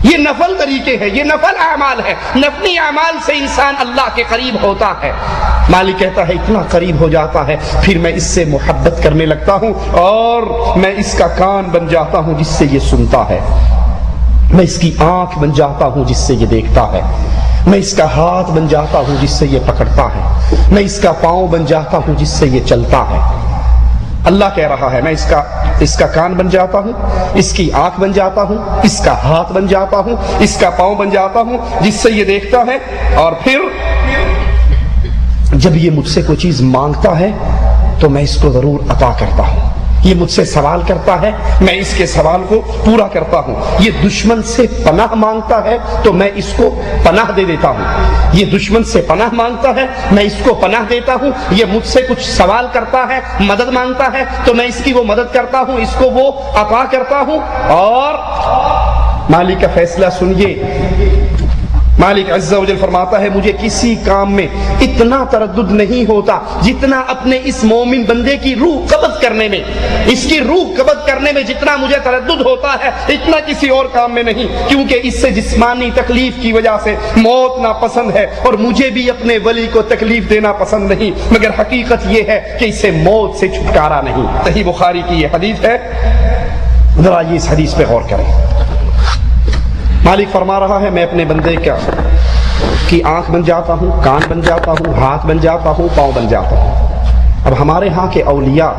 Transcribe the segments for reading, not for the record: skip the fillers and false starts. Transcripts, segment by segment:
یہ نفل طریقے ہیں، یہ نفل اعمال ہے، نفلی اعمال سے انسان اللہ کے قریب ہوتا ہے۔ مالک کہتا ہے اتنا قریب ہو جاتا ہے پھر میں اس سے محبت کرنے لگتا ہوں اور میں اس کا کان بن جاتا ہوں جس سے یہ سنتا ہے، میں اس کی آنکھ بن جاتا ہوں جس سے یہ دیکھتا ہے، میں اس کا ہاتھ بن جاتا ہوں جس سے یہ پکڑتا ہے، میں اس کا پاؤں بن جاتا ہوں جس سے یہ چلتا ہے۔ اللہ کہہ رہا ہے میں اس کا کان بن جاتا ہوں، اس کی آنکھ بن جاتا ہوں، اس کا ہاتھ بن جاتا ہوں، اس کا پاؤں بن جاتا ہوں جس سے یہ دیکھتا ہے، اور پھر جب یہ مجھ سے کوئی چیز مانگتا ہے تو میں اس کو ضرور عطا کرتا ہوں، یہ مجھ سے سوال کرتا ہے میں اس کے سوال کو پورا کرتا ہوں، یہ دشمن سے پناہ مانگتا ہے تو میں اس کو پناہ دے دیتا ہوں، یہ دشمن سے پناہ مانگتا ہے میں اس کو پناہ دیتا ہوں، یہ مجھ سے کچھ سوال کرتا ہے، مدد مانگتا ہے تو میں اس کی وہ مدد کرتا ہوں، اس کو وہ عطا کرتا ہوں۔ اور مالک کا فیصلہ سنیے، مالک عز و جل فرماتا ہے مجھے کسی کام میں اتنا تردد نہیں ہوتا جتنا اپنے اس مومن بندے کی روح قبض کرنے میں، اس کی روح قبض کرنے میں جتنا مجھے تردد ہوتا ہے اتنا کسی اور کام میں نہیں، کیونکہ اس سے جسمانی تکلیف کی وجہ سے موت ناپسند ہے اور مجھے بھی اپنے ولی کو تکلیف دینا پسند نہیں، مگر حقیقت یہ ہے کہ اسے موت سے چھٹکارا نہیں۔ صحیح بخاری کی یہ حدیث ہے، ذرا یہ اس حدیث پہ غور کریں۔ مالک فرما رہا ہے میں اپنے بندے کی آنکھ بن جاتا ہوں، کان بن جاتا ہوں، ہاتھ بن جاتا ہوں، پاؤں بن جاتا ہوں۔ اب ہمارے ہاں کے اولیاء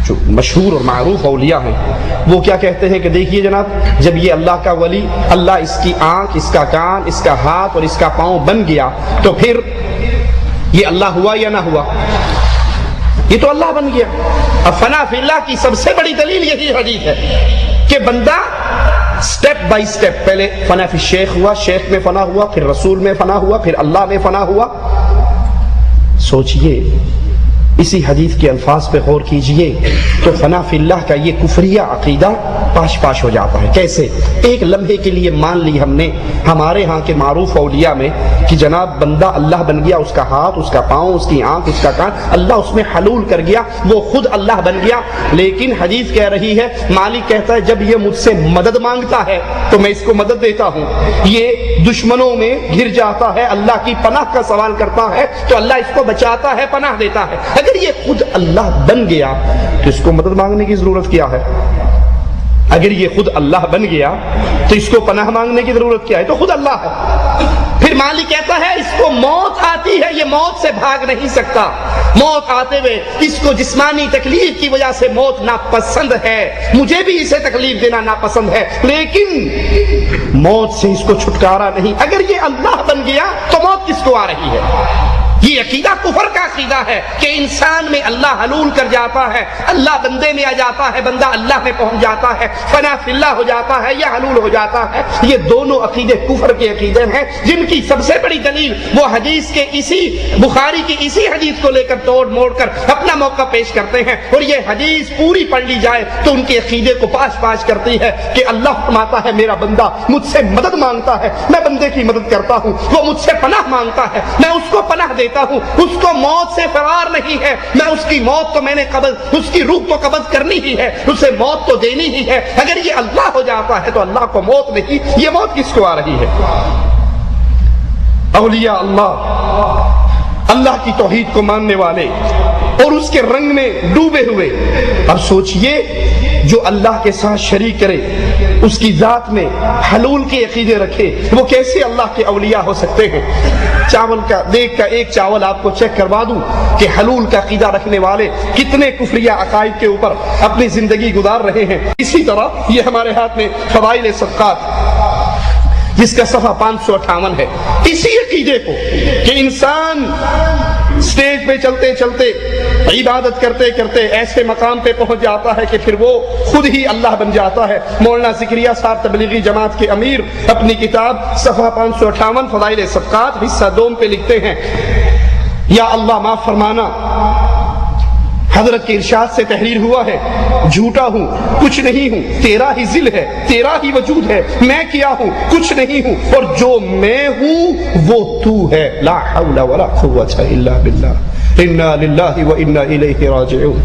جو مشہور اور معروف اولیاء ہیں وہ کیا کہتے ہیں کہ دیکھیے جناب جب یہ اللہ کا ولی اللہ اس کی آنکھ، اس کا کان، اس کا ہاتھ اور اس کا پاؤں بن گیا تو پھر یہ اللہ ہوا یا نہ ہوا؟ یہ تو اللہ بن گیا۔ اب فنا فی اللہ کی سب سے بڑی دلیل یہی حدیث ہے کہ بندہ سٹیپ بائی سٹیپ، پہلے فنا فی شیخ ہوا، شیخ میں فنا ہوا، پھر رسول میں فنا ہوا، پھر اللہ میں فنا ہوا۔ سوچئے اسی حدیث کے الفاظ پہ غور کیجئے تو فنا فی اللہ کا یہ کفریہ عقیدہ پاش پاش ہو جاتا ہے۔ کیسے؟ ایک لمحے کے لیے مان لی ہم نے ہمارے ہاں کے معروف اولیاء میں کہ جناب بندہ اللہ بن گیا، اس کا ہاتھ، اس کا پاؤں، اس کی آنکھ، اس کا کان، اللہ اس میں حلول کر گیا، وہ خود اللہ بن گیا۔ لیکن حدیث کہہ رہی ہے، مالک کہتا ہے جب یہ مجھ سے مدد مانگتا ہے تو میں اس کو مدد دیتا ہوں، یہ دشمنوں میں گھر جاتا ہے، اللہ کی پناہ کا سوال کرتا ہے تو اللہ اس کو بچاتا ہے، پناہ دیتا ہے۔ اگر یہ خود اللہ بن گیا تو اس کو مدد مانگنے کی ضرورت کیا ہے؟ اگر یہ خود اللہ بن گیا تو اس کو پناہ مانگنے کی ضرورت کیا ہے؟ تو خود اللہ ہے۔ پھر مالک کہتا ہے اس کو موت آتی ہے، یہ موت سے بھاگ نہیں سکتا، موت آتے ہوئے اس کو جسمانی تکلیف کی وجہ سے موت ناپسند ہے، مجھے بھی اسے تکلیف دینا ناپسند ہے، لیکن موت سے اس کو چھٹکارا نہیں۔ اگر یہ اللہ بن گیا تو موت کس کو آ رہی ہے؟ یہ عقیدہ کفر کا عقیدہ ہے کہ انسان میں اللہ حلول کر جاتا ہے، اللہ بندے میں آ جاتا ہے، بندہ اللہ میں پہنچ جاتا ہے، فنا فی اللہ ہو جاتا ہے یا حلول ہو جاتا ہے۔ یہ دونوں عقیدے کفر کے عقیدے ہیں جن کی سب سے بڑی دلیل وہ حدیث کے اسی بخاری کی اسی حدیث کو لے کر توڑ موڑ کر اپنا موقع پیش کرتے ہیں، اور یہ حدیث پوری پڑھ لی جائے تو ان کے عقیدے کو پاش پاش کرتی ہے کہ اللہ فرماتا ہے میرا بندہ مجھ سے مدد مانگتا ہے، میں بندے کی مدد کرتا ہوں، وہ مجھ سے پناہ مانگتا ہے، میں اس کو پناہ دیتا ہوں، اس کو موت سے فرار نہیں ہے، میں اس کی موت تو میں نے قبض، اس کی روح تو قبض کرنی ہی ہے، اسے موت تو دینی ہی ہے۔ اگر یہ اللہ ہو جاتا ہے تو اللہ کو موت نہیں، یہ موت کس کو آ رہی ہے؟ اولیاء اللہ کی توحید کو ماننے والے اور اس کے رنگ میں ڈوبے ہوئے۔ اب سوچئے جو اللہ کے ساتھ شریک کرے، اس کی ذات میں حلول کے عقیدے رکھے، وہ کیسے اللہ کے اولیاء ہو سکتے ہیں؟ چاول کا دیکھ کا ایک چاول آپ کو چیک کروا دوں کہ حلول کا عقیدہ رکھنے والے کتنے کفریہ عقائد کے اوپر اپنی زندگی گزار رہے ہیں۔ اسی طرح یہ ہمارے ہاتھ میں فضائل صدقات جس کا صفحہ 558 ہے، اسی عقیدے کو کہ انسان سٹیج پہ چلتے چلتے عبادت کرتے کرتے ایسے مقام پہ پہنچ جاتا ہے کہ پھر وہ خود ہی اللہ بن جاتا ہے۔ مولانا ذکریہ صاحب تبلیغی جماعت کے امیر اپنی کتاب صفحہ 558 فضائل صدقات حصہ 2 پہ لکھتے ہیں، یا اللہ معاف فرمانا، حضرت کے ارشاد سے تحریر ہوا ہے، جھوٹا ہوں، کچھ نہیں ہوں، تیرا ہی ذل ہے، تیرا ہی وجود ہے، میں کیا ہوں، کچھ نہیں ہوں، اور جو میں ہوں وہ تو ہے، لا حول ولا قوت الا باللہ، انا للہ و انا الیہ راجعون۔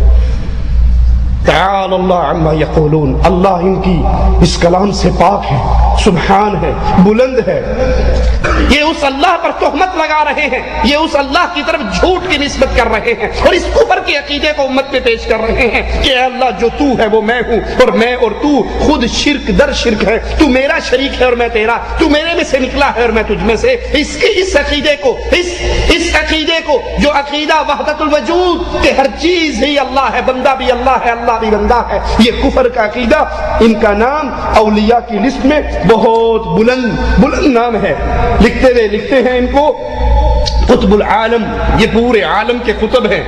تعالی اللہ عما یقولون، اللہ ان کی اس کلام سے پاک ہے، سبحان ہے، بلند ہے۔ یہ اس اللہ پر تہمت لگا رہے ہیں، یہ اس اللہ کی طرف جھوٹ کی نسبت کر رہے ہیں اور اس کفر کے عقیدے کو امت پہ پیش کر رہے ہیں کہ اے اللہ جو تو ہے وہ میں ہوں، اور میں اور تو خود شرک در شرک ہے، تو میرا شریک ہے اور میں تیرا، تو میرے میں سے نکلا ہے اور میں تجھ میں سے۔ اس عقیدے کو جو عقیدہ وحدت الوجود کہ ہر چیز ہی اللہ ہے، بندہ بھی اللہ ہے، اللہ بھی بندہ ہے، یہ کفر کا عقیدہ، ان کا نام اولیاء کی لسٹ میں بہت بلند نام ہے۔ لکھتے ہیں ان کو قطب العالم، یہ پورے عالم کے قطب ہیں،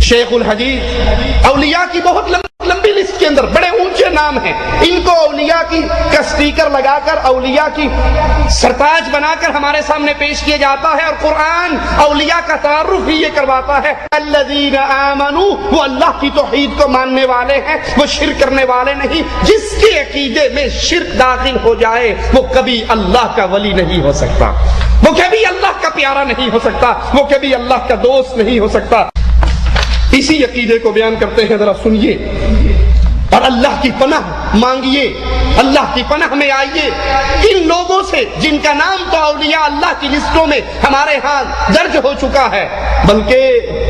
شیخ الحدیث، اولیاء کی بہت لمبی لسٹ کے اندر بڑے اونچے نام ہیں۔ ان کو اولیاء کی کا سٹیکر لگا کر، اولیاء کی سرتاج بنا کر ہمارے سامنے پیش کیا جاتا ہے، اور قرآن اولیاء کا تعارف ہی یہ کرواتا ہے الذین آمنوا، وہ اللہ کی توحید کو ماننے والے ہیں، وہ شرک کرنے والے نہیں۔ جس کے عقیدے میں شرک داخل ہو جائے وہ کبھی اللہ کا ولی نہیں ہو سکتا، وہ کبھی اللہ کا پیارا نہیں ہو سکتا، وہ کبھی اللہ کا دوست نہیں ہو سکتا۔ اسی عقیدے کو بیان کرتے ہیں، ذرا سنیے اور اللہ کی پناہ مانگیے، اللہ کی پناہ میں آئیے ان لوگوں سے جن کا نام تو اولیاء اللہ کی لسٹوں میں ہمارے ہاں درج ہو چکا ہے، بلکہ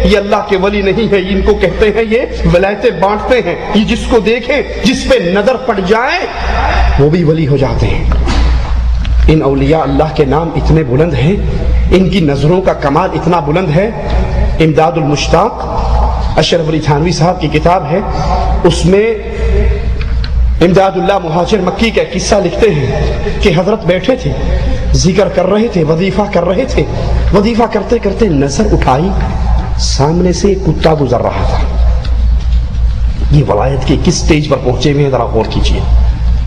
یہ اللہ کے ولی نہیں ہے، ان کو کہتے ہیں یہ ولایتیں بانٹتے ہیں، یہ جس کو دیکھیں، جس پہ نظر پڑ جائے وہ بھی ولی ہو جاتے ہیں۔ ان اولیاء اللہ کے نام اتنے بلند ہیں، ان کی نظروں کا کمال اتنا بلند ہے۔ امداد المشتاق اشرف علی تھانوی صاحب کی کتاب ہے، اس میں امداد اللہ مہاجر مکی کا قصہ لکھتے ہیں کہ حضرت بیٹھے تھے، ذکر کر رہے تھے، وظیفہ کر رہے تھے، وظیفہ کرتے کرتے نظر اٹھائی، سامنے سے ایک کتا گزر رہا تھا۔ یہ ولایت کے کس سٹیج پر پہنچے ہوئے ہیں ذرا غور کیجیے،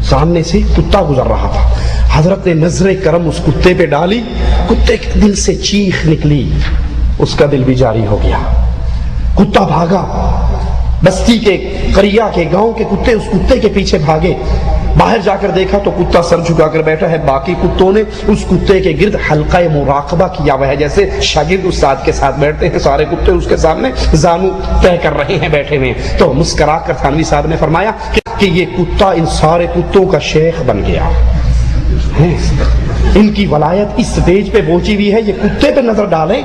سامنے سے کتا گزر رہا تھا، حضرت نے نظر کرم اس کتے پہ ڈالی، کتے کے دل سے چیخ نکلی، اس کا دل بھی جاری ہو گیا، کتا بھاگا، بستی کے قریہ کے گاؤں کے کتے اس کتے کے پیچھے بھاگے، باہر جا کر دیکھا تو کتا سر جھکا کر بیٹھا ہے، باقی کتوں نے اس کتے کے گرد حلقہ مراقبہ کیا ہوا ہے، جیسے شاگرد استاد کے ساتھ بیٹھتے ہیں، سارے کتے اس کے سامنے زانو طے کر رہے ہیں بیٹھے ہوئے۔ تو مسکرا کر تھانوی صاحب نے فرمایا کہ یہ کتا ان سارے کتوں کا شیخ بن گیا، ان کی ولایت اس سٹیج پہ پہنچی ہوئی ہے، یہ کتے پہ نظر ڈالیں،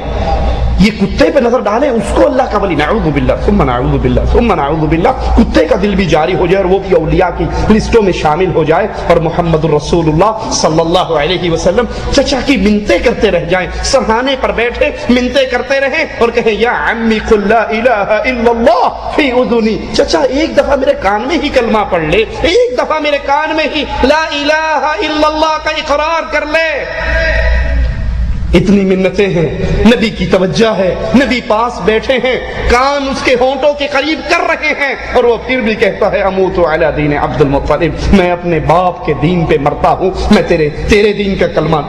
یہ کتے پہ نظر ڈالیں، اس کو اللہ کا ولی، نعوذ باللہ ثم نعوذ باللہ ثم نعوذ باللہ، کتے کا دل بھی جاری ہو جائے اور وہ بھی اولیاء کی لسٹوں میں شامل ہو جائے، اور محمد الرسول اللہ صلی اللہ علیہ وسلم چچا کی منتیں کرتے رہ جائیں، سرہانے پر بیٹھے منتیں کرتے رہیں اور کہیں یا عمی قل لا الہ الا اللہ فی اذنی، چچا ایک دفعہ میرے کان میں ہی کلمہ پڑھ لے، ایک دفعہ میرے کان میں ہی لا الہ الا اللہ کا اقرار کر لے۔ اتنی منتیں ہیں، نبی کی توجہ ہے، نبی پاس بیٹھے ہیں، کان اس کے ہونٹوں کے قریب کر رہے ہیں، اور وہ پھر بھی کہتا ہے اموت علی دین عبد المطلب، میں اپنے باپ کے دین پہ مرتا ہوں، میں تیرے دین کا کلمہ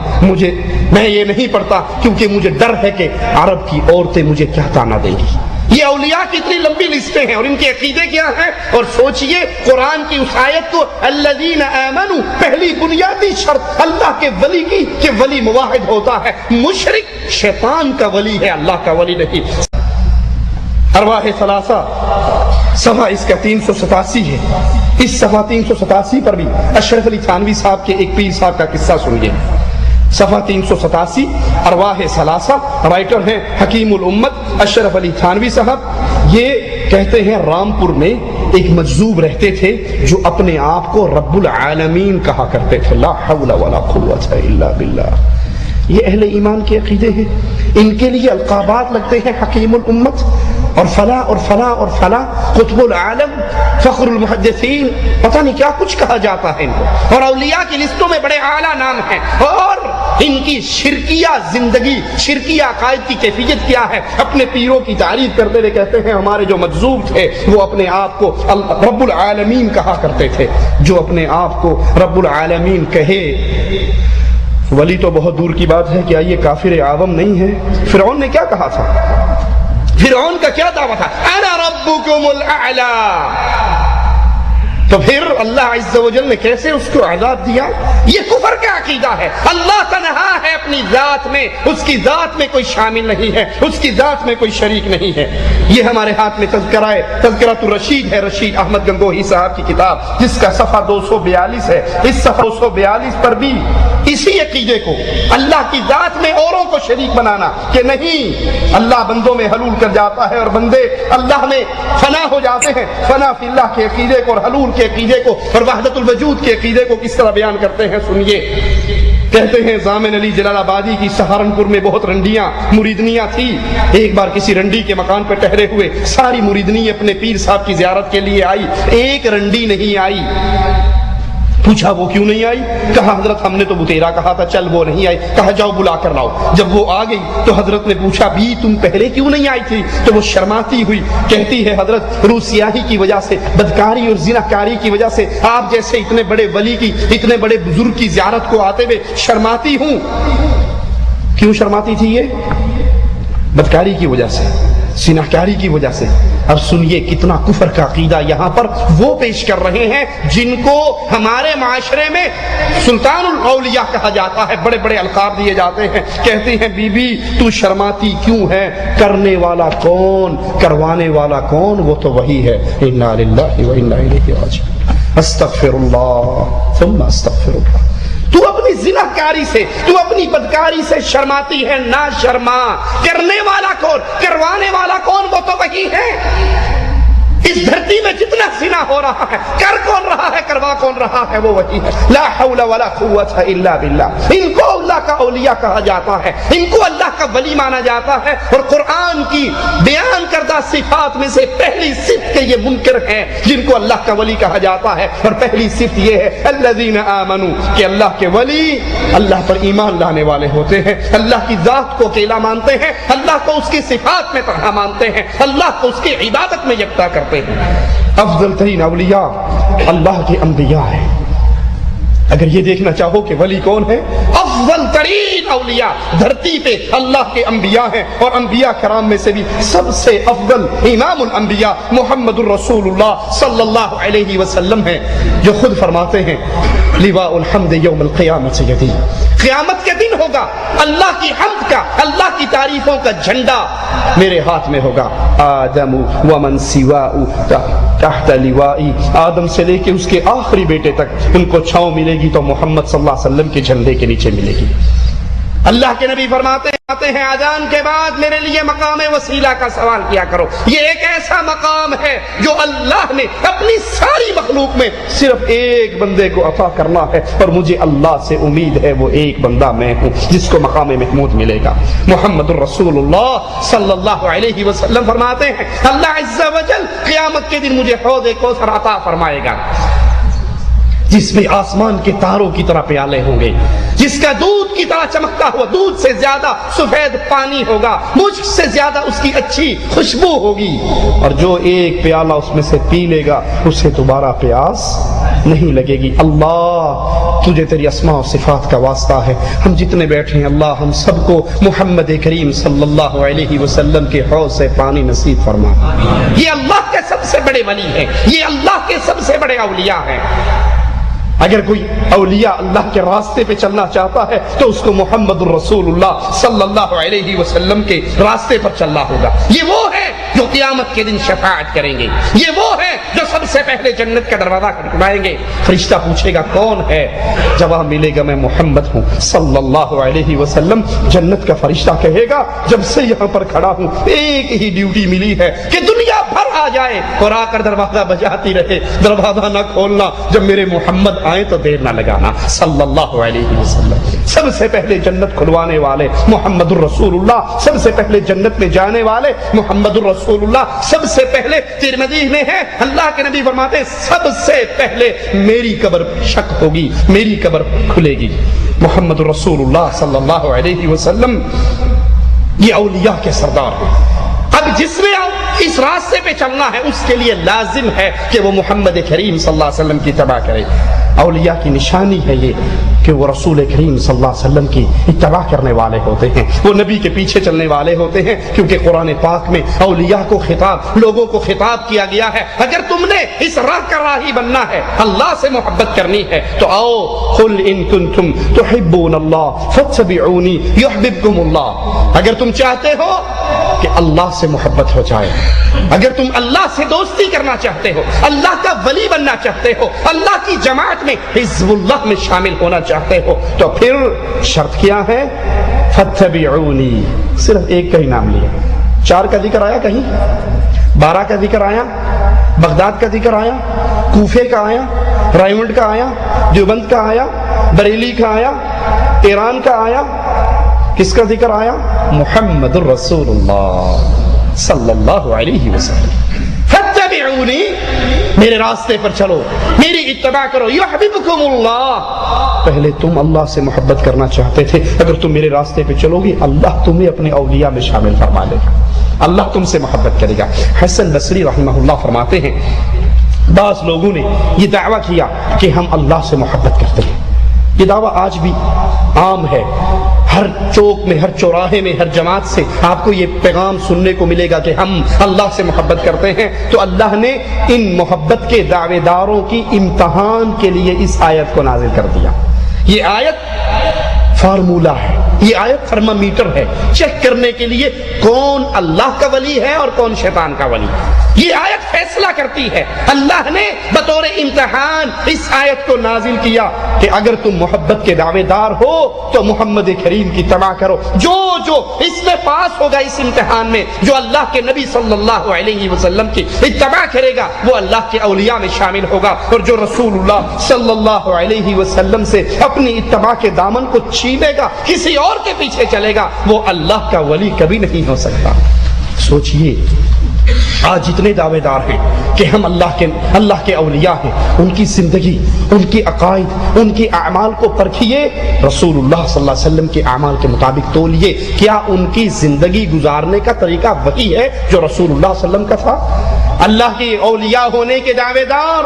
میں یہ نہیں پڑھتا کیونکہ مجھے ڈر ہے کہ عرب کی عورتیں مجھے کیا تانا دیں گی۔ یہ اولیاء کی اتنی لمبی لسٹیں ہیں اور ان کے عقیدے کیا ہیں، اور سوچئے قرآن کی اس آیت کو الذین آمنوا، پہلی بنیادی شرط اللہ کے ولی کی کہ ولی موحد ہوتا ہے، مشرک شیطان کا ولی ہے، اللہ کا ولی نہیں۔ ارواح ثلاثہ صفحہ اس کا 387 ہے، اس صفحہ 387 پر بھی اشرف علی تھانوی صاحب کے ایک پیر صاحب کا قصہ سنیے، صفحہ 387 ارواح ثلاثہ، رائٹر ہیں حکیم الامت اشرف علی تھانوی صاحب۔ یہ کہتے ہیں رامپور میں ایک مجذوب رہتے تھے جو اپنے آپ کو رب العالمین کہا کرتے تھے، لا حول ولا قوت الا باللہ۔ یہ اہل ایمان کے عقیدے ہیں، ان کے لیے القابات لگتے ہیں حکیم الامت اور فلاں اور فلاں اور فلاں، قطب العالم، فخر المحدثین، پتہ نہیں کیا کچھ کہا جاتا ہے ان کو، اور اولیاء کی لسٹوں میں بڑے اعلیٰ نام ہیں، اور ان کی شرکیہ زندگی، شرکیہ عقائد کی کیفیت کیا ہے، اپنے پیروں کی تعریف کرتے ہوئے کہتے ہیں ہمارے جو مجذوب تھے وہ اپنے آپ کو رب العالمین کہا کرتے تھے، جو اپنے آپ کو رب العالمین کہے۔ ولی تو بہت دور کی بات ہے، کیا یہ کافر اعظم نہیں ہے؟ فرعون نے کیا کہا تھا؟ فرعون کا کیا دعویٰ تھا؟ انا ربکم الاعلی، تو پھر اللہ عز و جل نے کیسے اس کو عذاب دیا؟ یہ کفر کا عقیدہ ہے۔ اللہ تنہا ہے اپنی ذات میں، اس کی ذات میں کوئی شامل نہیں ہے، اس کی ذات میں کوئی شریک نہیں ہے۔ یہ ہمارے ہاتھ میں تذکرہ ہے، تذکرۃ الرشید ہے، رشید احمد گنگوہی صاحب کی کتاب، جس کا صفحہ 242 ہے۔ اس صفحہ 242 پر بھی اسی عقیدے کو، اللہ کی ذات میں اوروں کو شریک بنانا کہ نہیں، اللہ بندوں میں حلول کر جاتا ہے اور بندے اللہ میں فنا ہو جاتے ہیں۔ فنا فی اللہ کے عقیدے کو اور حلول کے عقیدے کو اور وحدت الوجود کے عقیدے کو کس طرح بیان کرتے ہیں سنیے۔ کہتے ہیں ضامن علی جلال آبادی کی سہارنپور میں بہت رنڈیاں مریدنیاں تھی۔ ایک بار کسی رنڈی کے مکان پر ٹھہرے ہوئے ساری مریدنی اپنے پیر صاحب کی زیارت کے لیے آئی، ایک رنڈی نہیں آئی۔ پوچھا وہ کیوں نہیں آئی؟ کہا حضرت ہم نے تو بتیرا کہا تھا، چل وہ نہیں آئی۔ کہا جاؤ بلا کر لاؤ۔ جب وہ آ گئی تو حضرت نے پوچھا بھی تم پہلے کیوں نہیں آئی تھی؟ تو وہ شرماتی ہوئی کہتی ہے حضرت روسیاہی کی وجہ سے، بدکاری اور زناکاری کی وجہ سے آپ جیسے اتنے بڑے ولی کی، اتنے بڑے بزرگ کی زیارت کو آتے ہوئے شرماتی ہوں۔ کیوں شرماتی تھی یہ؟ بدکاری کی وجہ سے، زناکاری کی وجہ سے۔ اب سنیے کتنا کفر کا عقیدہ یہاں پر وہ پیش کر رہے ہیں جن کو ہمارے معاشرے میں سلطان الاولیاء کہا جاتا ہے، بڑے بڑے القاب دیے جاتے ہیں۔ کہتے ہیں بی بی تو شرماتی کیوں ہے؟ کرنے والا کون، کروانے والا کون؟ وہ تو وہی ہے۔ انا للہ و انا الیہ راجعون۔ استغفر اللہ ثم استغفر اللہ۔ تو اپنی زناکاری سے، تو اپنی بدکاری سے شرماتی ہے، نہ شرما۔ کرنے والا کون، کروانے والا کون؟ وہ تو وہی ہے۔ اس دھرتی میں جتنا زنا ہو رہا ہے، کر کون رہا ہے، کروا کون رہا ہے؟ وہ وہی ہے۔ لا حول ولا قوت الا باللہ۔ ان کو اللہ کا اولیاء کہا جاتا ہے، ان کو اللہ کا ولی مانا جاتا ہے، اور قرآن کی بیان کردہ صفات میں سے پہلی صفت کے یہ منکر ہیں جن کو اللہ کا ولی کہا جاتا ہے، اور پہلی صفت یہ ہے الذین آمنوا، کہ اللہ کے ولی اللہ پر ایمان لانے والے ہوتے ہیں، اللہ کی ذات کو اکیلا مانتے ہیں، اللہ کو اس کی صفات میں طرح مانتے ہیں، اللہ کو اس کی عبادت میں یکتا کرتے ہیں۔ افضل ترین اولیاء اللہ کے انبیاء ہیں۔ اگر یہ دیکھنا چاہو کہ ولی کون ہے، افضل ترین اولیاء دھرتی پہ اللہ کے انبیاء ہیں، اور انبیاء کرام میں سے بھی سب سے افضل امام الانبیاء محمد الرسول اللہ صلی اللہ علیہ وسلم ہیں، جو خود فرماتے ہیں لواء الحمد یوم القیامت یدی، قیامت کے دن ہوگا اللہ کی حمد کا، اللہ کی تعریفوں کا جھنڈا میرے ہاتھ میں ہوگا۔ آدم ومن سواء تحت لوائی، آدم سے لے کے اس کے آخری بیٹے تک ان کو چھاؤں ملے گی تو محمد صلی اللہ علیہ وسلم کے جھنڈے کے نیچے ملے گی۔ اللہ کے نبی فرماتے ہیں اذان کے بعد میرے لیے مقام وسیلہ کا سوال کیا کرو۔ یہ ایک ایسا مقام ہے جو اللہ نے اپنی ساری مخلوق میں صرف ایک بندے کو عطا کرنا ہے، اور مجھے اللہ سے امید ہے وہ ایک بندہ میں ہوں جس کو مقام محمود ملے گا۔ محمد الرسول اللہ صلی اللہ علیہ وسلم فرماتے ہیں اللہ عز و جل قیامت کے دن مجھے حوض کوثر عطا فرمائے گا، جس میں آسمان کے تاروں کی طرح پیالے ہوں گے، جس کا دودھ کی طرح چمکتا ہوا، دودھ سے زیادہ سفید پانی ہوگا، مجھ سے زیادہ اس کی اچھی خوشبو ہوگی، اور جو ایک پیالہ اس میں سے پی لے گا اسے دوبارہ پیاس نہیں لگے گی۔ اللہ تجھے تیری اسماء و صفات کا واسطہ ہے، ہم جتنے بیٹھے ہیں اللہ ہم سب کو محمد کریم صلی اللہ علیہ وسلم کے حوض سے پانی نصیب فرما۔ یہ اللہ کے سب سے بڑے ولی ہیں، یہ اللہ کے سب سے بڑے اولیاء ہیں۔ اگر کوئی اولیاء اللہ کے راستے پہ چلنا چاہتا ہے تو اس کو محمد الرسول اللہ صلی اللہ علیہ وسلم کے راستے پر چلنا ہوگا۔ یہ وہ ہے جو قیامت کے دن شفاعت کریں گے، یہ وہ ہے جو سب سے پہلے جنت کا دروازہ کھٹکھٹائیں گے۔ فرشتہ پوچھے گا کون ہے؟ جواب ملے گا میں محمد ہوں صلی اللہ علیہ وسلم۔ جنت کا فرشتہ کہے گا جب سے یہاں پر کھڑا ہوں ایک ہی ڈیوٹی ملی ہے کہ دنیا بھر آ جائے اور آ کر دروازہ بجاتی رہے، دروازہ نہ کھولنا، جب میرے محمد آئے تو دیر نہ لگانا صلی اللہ علیہ وسلم۔ سب سے پہلے جنت کھلوانے والے محمد الرسول اللہ، سب سے پہلے جنت میں جانے والے محمد الرسول اللہ، سب سے پہلے ترمذی میں ہے اللہ کے نبی فرماتے سب سے پہلے میری قبر شق ہوگی، میری قبر کھلے گی۔ محمد الرسول اللہ صلی اللہ علیہ وسلم یہ اولیاء کے سردار ہیں۔ اب جس نے اس راستے پہ چلنا ہے اس کے لیے لازم ہے کہ وہ محمد کریم صلی اللہ علیہ وسلم کی اتباع کرے۔ اولیاء کی نشانی ہے یہ کہ وہ رسول کریم صلی اللہ علیہ وسلم کی اتباع کرنے والے ہوتے ہیں، وہ نبی کے پیچھے چلنے والے ہوتے ہیں، کیونکہ قرآن پاک میں اولیاء کو خطاب، لوگوں کو خطاب کیا گیا ہے اگر تم نے اس راہ کا راہی بننا ہے، اللہ سے محبت کرنی ہے تو آؤ قل ان کنتم تحبون اللہ فاتبعونی یحببکم اللہ، اگر تم چاہتے ہو کہ اللہ سے محبت ہو جائے، اگر تم اللہ سے دوستی کرنا چاہتے ہو، اللہ کا ولی بننا چاہتے ہو، اللہ کی جماعت میں حزب اللہ میں شامل ہونا چاہتے ہو، تو پھر شرط کیا ہے؟ فاتبعونی، صرف ایک کا ہی نام لیا، 4 کا ذکر آیا کہیں، 12 کا ذکر آیا، بغداد کا ذکر آیا، کوفے کا آیا، رائمنڈ کا آیا، دیوبند کا آیا، بریلی کا آیا، ایران کا آیا، کس کا ذکر آیا؟ محمد الرسول اللہ صلی اللہ علیہ وسلم۔ فاتبعونی، میرے راستے پر چلو، میری اتباع کرو، یحببکم اللہ، پہلے تم اللہ سے محبت کرنا چاہتے تھے، اگر تم میرے راستے پہ چلو گی اللہ تمہیں اپنے اولیاء میں شامل فرما لے گا، اللہ تم سے محبت کرے گا۔ حسن بصری رحمہ اللہ فرماتے ہیں بعض لوگوں نے یہ دعویٰ کیا کہ ہم اللہ سے محبت کرتے ہیں، یہ دعویٰ آج بھی عام ہے، ہر چوک میں، ہر چوراہے میں، ہر جماعت سے آپ کو یہ پیغام سننے کو ملے گا کہ ہم اللہ سے محبت کرتے ہیں۔ تو اللہ نے ان محبت کے دعوے داروں کی امتحان کے لیے اس آیت کو نازل کر دیا۔ یہ آیت فارمولہ ہے، یہ آیت تھرمامیٹر ہے چیک کرنے کے لیے کون اللہ کا ولی ہے اور کون شیطان کا ولی۔ یہ آیت فیصلہ کرتی ہے، اللہ نے بطور امتحان اس آیت کو نازل کیا کہ اگر تم محبت کے دعوے دار ہو تو محمد کریم کی اتباع کرو، جو اس میں پاس ہوگا اس امتحان میں، جو اللہ کے نبی صلی اللہ علیہ وسلم کی اتباع کرے گا وہ اللہ کے اولیاء میں شامل ہوگا، اور جو رسول اللہ صلی اللہ علیہ وسلم سے اپنی اتباع کے دامن کو چھینے گا، کسی اور کے پیچھے چلے گا، وہ اللہ کا ولی کبھی نہیں ہو سکتا۔ سوچئے آج جتنے دعوے دار ہیں کہ ہم اللہ کے اولیاء ہیں، ان کی زندگی، ان کی عقائد، ان کے اعمال کو پرکھیے، رسول اللہ صلی اللہ علیہ وسلم کے اعمال کے مطابق تولیے، کیا ان کی زندگی گزارنے کا طریقہ وہی ہے جو رسول اللہ صلی اللہ علیہ وسلم کا تھا؟ اللہ کی اولیاء ہونے کے دعوے دار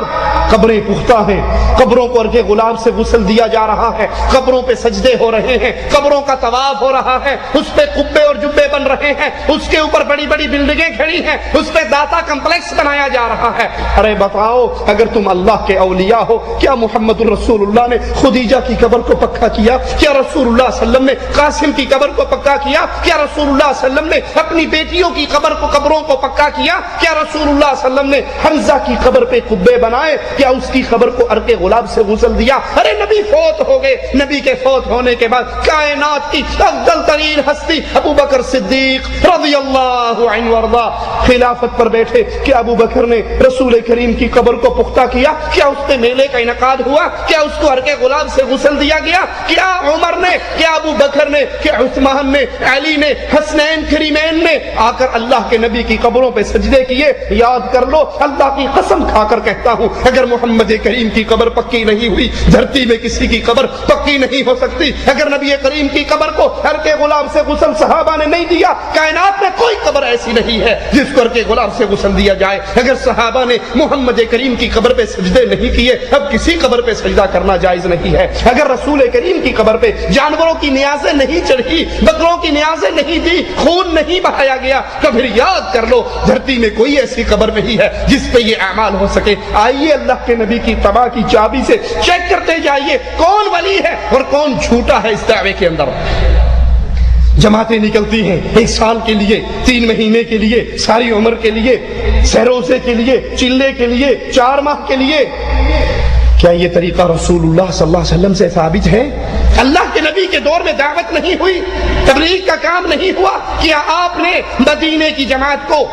قبریں پختہ ہیں، قبروں کو عرق غلام سے غسل دیا جا رہا ہے، قبروں پہ سجدے ہو رہے ہیں، قبروں کا طواف ہو رہا ہے، اس پہ قبے اور جبے بن رہے ہیں، اس کے اوپر بڑی بڑی بلڈنگیں کھڑی ہیں، اس پہ داتا کمپلیکس بنایا جا رہا ہے۔ ارے بتاؤ اگر تم اللہ کے اولیاء ہو، کیا محمد الرسول اللہ نے خدیجہ کی قبر کو پکا کیا؟ کیا رسول اللہ صلی اللہ علیہ وسلم نے قاسم کی قبر کو پکا کیا؟ کیا رسول اللہ صلی اللہ علیہ وسلم نے اپنی بیٹیوں کی قبروں کو پکا کیا؟ کیا رسول اللہ صلی اللہ علیہ وسلم نے حمزہ کی قبر پہ قبے بنائے؟ کیا اس کی قبر کو عرق غلام سے غسل دیا؟ ارے نبی فوت ہو گئے، نبی کے فوت ہونے کے بعد کائنات کی افضل ترین ہستی ابو بکر صدیق رضی اللہ عنہ وارضا خلافت پر بیٹھے، کیا ابو بکر نے رسول کریم کی قبر کو پختہ کیا؟ کیا اس پہ میلے کا انعقاد ہوا؟ کیا اس کو عرق غلام سے غسل دیا گیا؟ کیا عمر نے، کیا ابو بکر نے، کیا عثمان نے، علی نے، حسنین کریمین نے آ کر اللہ کے نبی کی قبروں پہ سجدے کیے؟ یاد کر لو، اللہ کی قسم کھا کر کہتا ہوں اگر محمد کریم کی قبر پکی نہیں ہوئی، دھرتی میں کسی کی قبر پکی نہیں ہو سکتی۔ اگر نبی کریم کی قبر کو عرق غلام سے غسل صحابہ نے نہیں دیا، کائنات میں کوئی قبر ایسی نہیں ہے جس کو عرق غلام سے غسل دیا جائے۔ اگر صحابہ نے محمد کریم کی قبر پہ سجدے نہیں کیے، اب کسی قبر پہ سجدہ کرنا جائز نہیں ہے۔ اگر رسول کریم کی قبر پہ جانوروں کی نیازیں نہیں چڑھی، بکروں کی نیازیں نہیں دی، خون نہیں بہایا گیا، تو پھر یاد کر لو دھرتی میں کوئی ایسی قبر نہیں ہے جس پہ یہ اعمال ہو سکے۔ آئیے اللہ کے نبی کی اتباع کی چابی سے چیک کرتے جائیے کون ولی ہے اور کون جھوٹا ہے اس دعوے کے اندر۔ جماعتیں نکلتی ہیں 1 سال کے لیے، 3 مہینے کے لیے، ساری عمر کے لیے، سہروزے کے لیے، چلے کے لیے، 4 ماہ کے لیے۔ کیا یہ طریقہ رسول اللہ صلی اللہ علیہ وسلم سے ثابت ہے؟ اللہ کے نبی کے دور میں دعوت نہیں ہوئی، تبلیغ کا کام نہیں ہوا؟ کیا آپ نے مدینے کی جماعت کو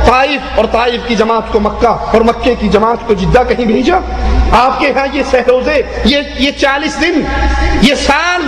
طائف اور طائف کی جماعت کو مکہ اور مکے کی جماعت کو جدہ کہیں بھیجا؟ آپ کے ہاں یہ سہروزے، یہ 40 دن، یہ سال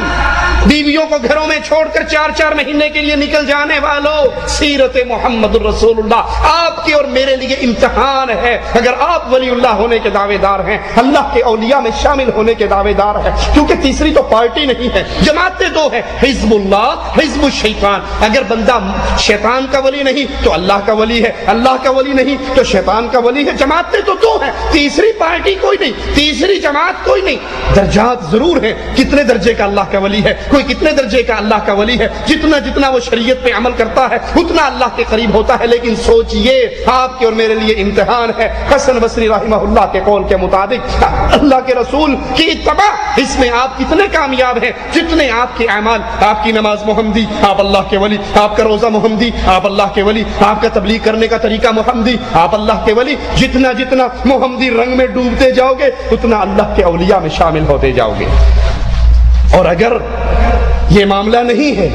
بیویوں کو گھروں میں چھوڑ کر 4 مہینے کے لیے نکل جانے والوں، سیرت محمد الرسول اللہ آپ کے اور میرے لیے امتحان ہے۔ اگر آپ ولی اللہ ہونے کے دعوے دار ہیں، اللہ کے اولیاء میں شامل ہونے کے دعوے دار ہیں، کیونکہ تیسری تو پارٹی نہیں ہے، جماعتیں دو ہیں، حزب اللہ حزب الشیطان۔ اگر بندہ شیطان کا ولی نہیں تو اللہ کا ولی ہے، اللہ کا ولی نہیں تو شیطان کا ولی ہے۔ جماعتیں تو دو ہیں، تیسری پارٹی کوئی نہیں، تیسری جماعت کوئی نہیں۔ درجات ضرور ہیں، کتنے درجے کا اللہ کا ولی ہے، کوئی کتنے درجے کا اللہ کا ولی ہے، جتنا جتنا وہ شریعت پہ عمل کرتا ہے اتنا اللہ کے قریب ہوتا ہے۔ لیکن سوچئے آپ کے اور میرے لیے امتحان ہے۔ حسن بصری رحمہ اللہ کے قول کے مطابق اللہ کے رسول کی اتباع، اس میں آپ کتنے کامیاب ہیں جتنے آپ کے اعمال، آپ کی نماز محمدی آپ اللہ کے ولی، آپ کا روزہ محمدی آپ اللہ کے ولی، آپ کا تبلیغ کرنے کا طریقہ محمدی آپ اللہ کے ولی۔ جتنا جتنا محمدی رنگ میں ڈوبتے جاؤ گے اتنا اللہ کے اولیاء میں شامل ہوتے جاؤ گے۔ اور اگر یہ معاملہ نہیں ہے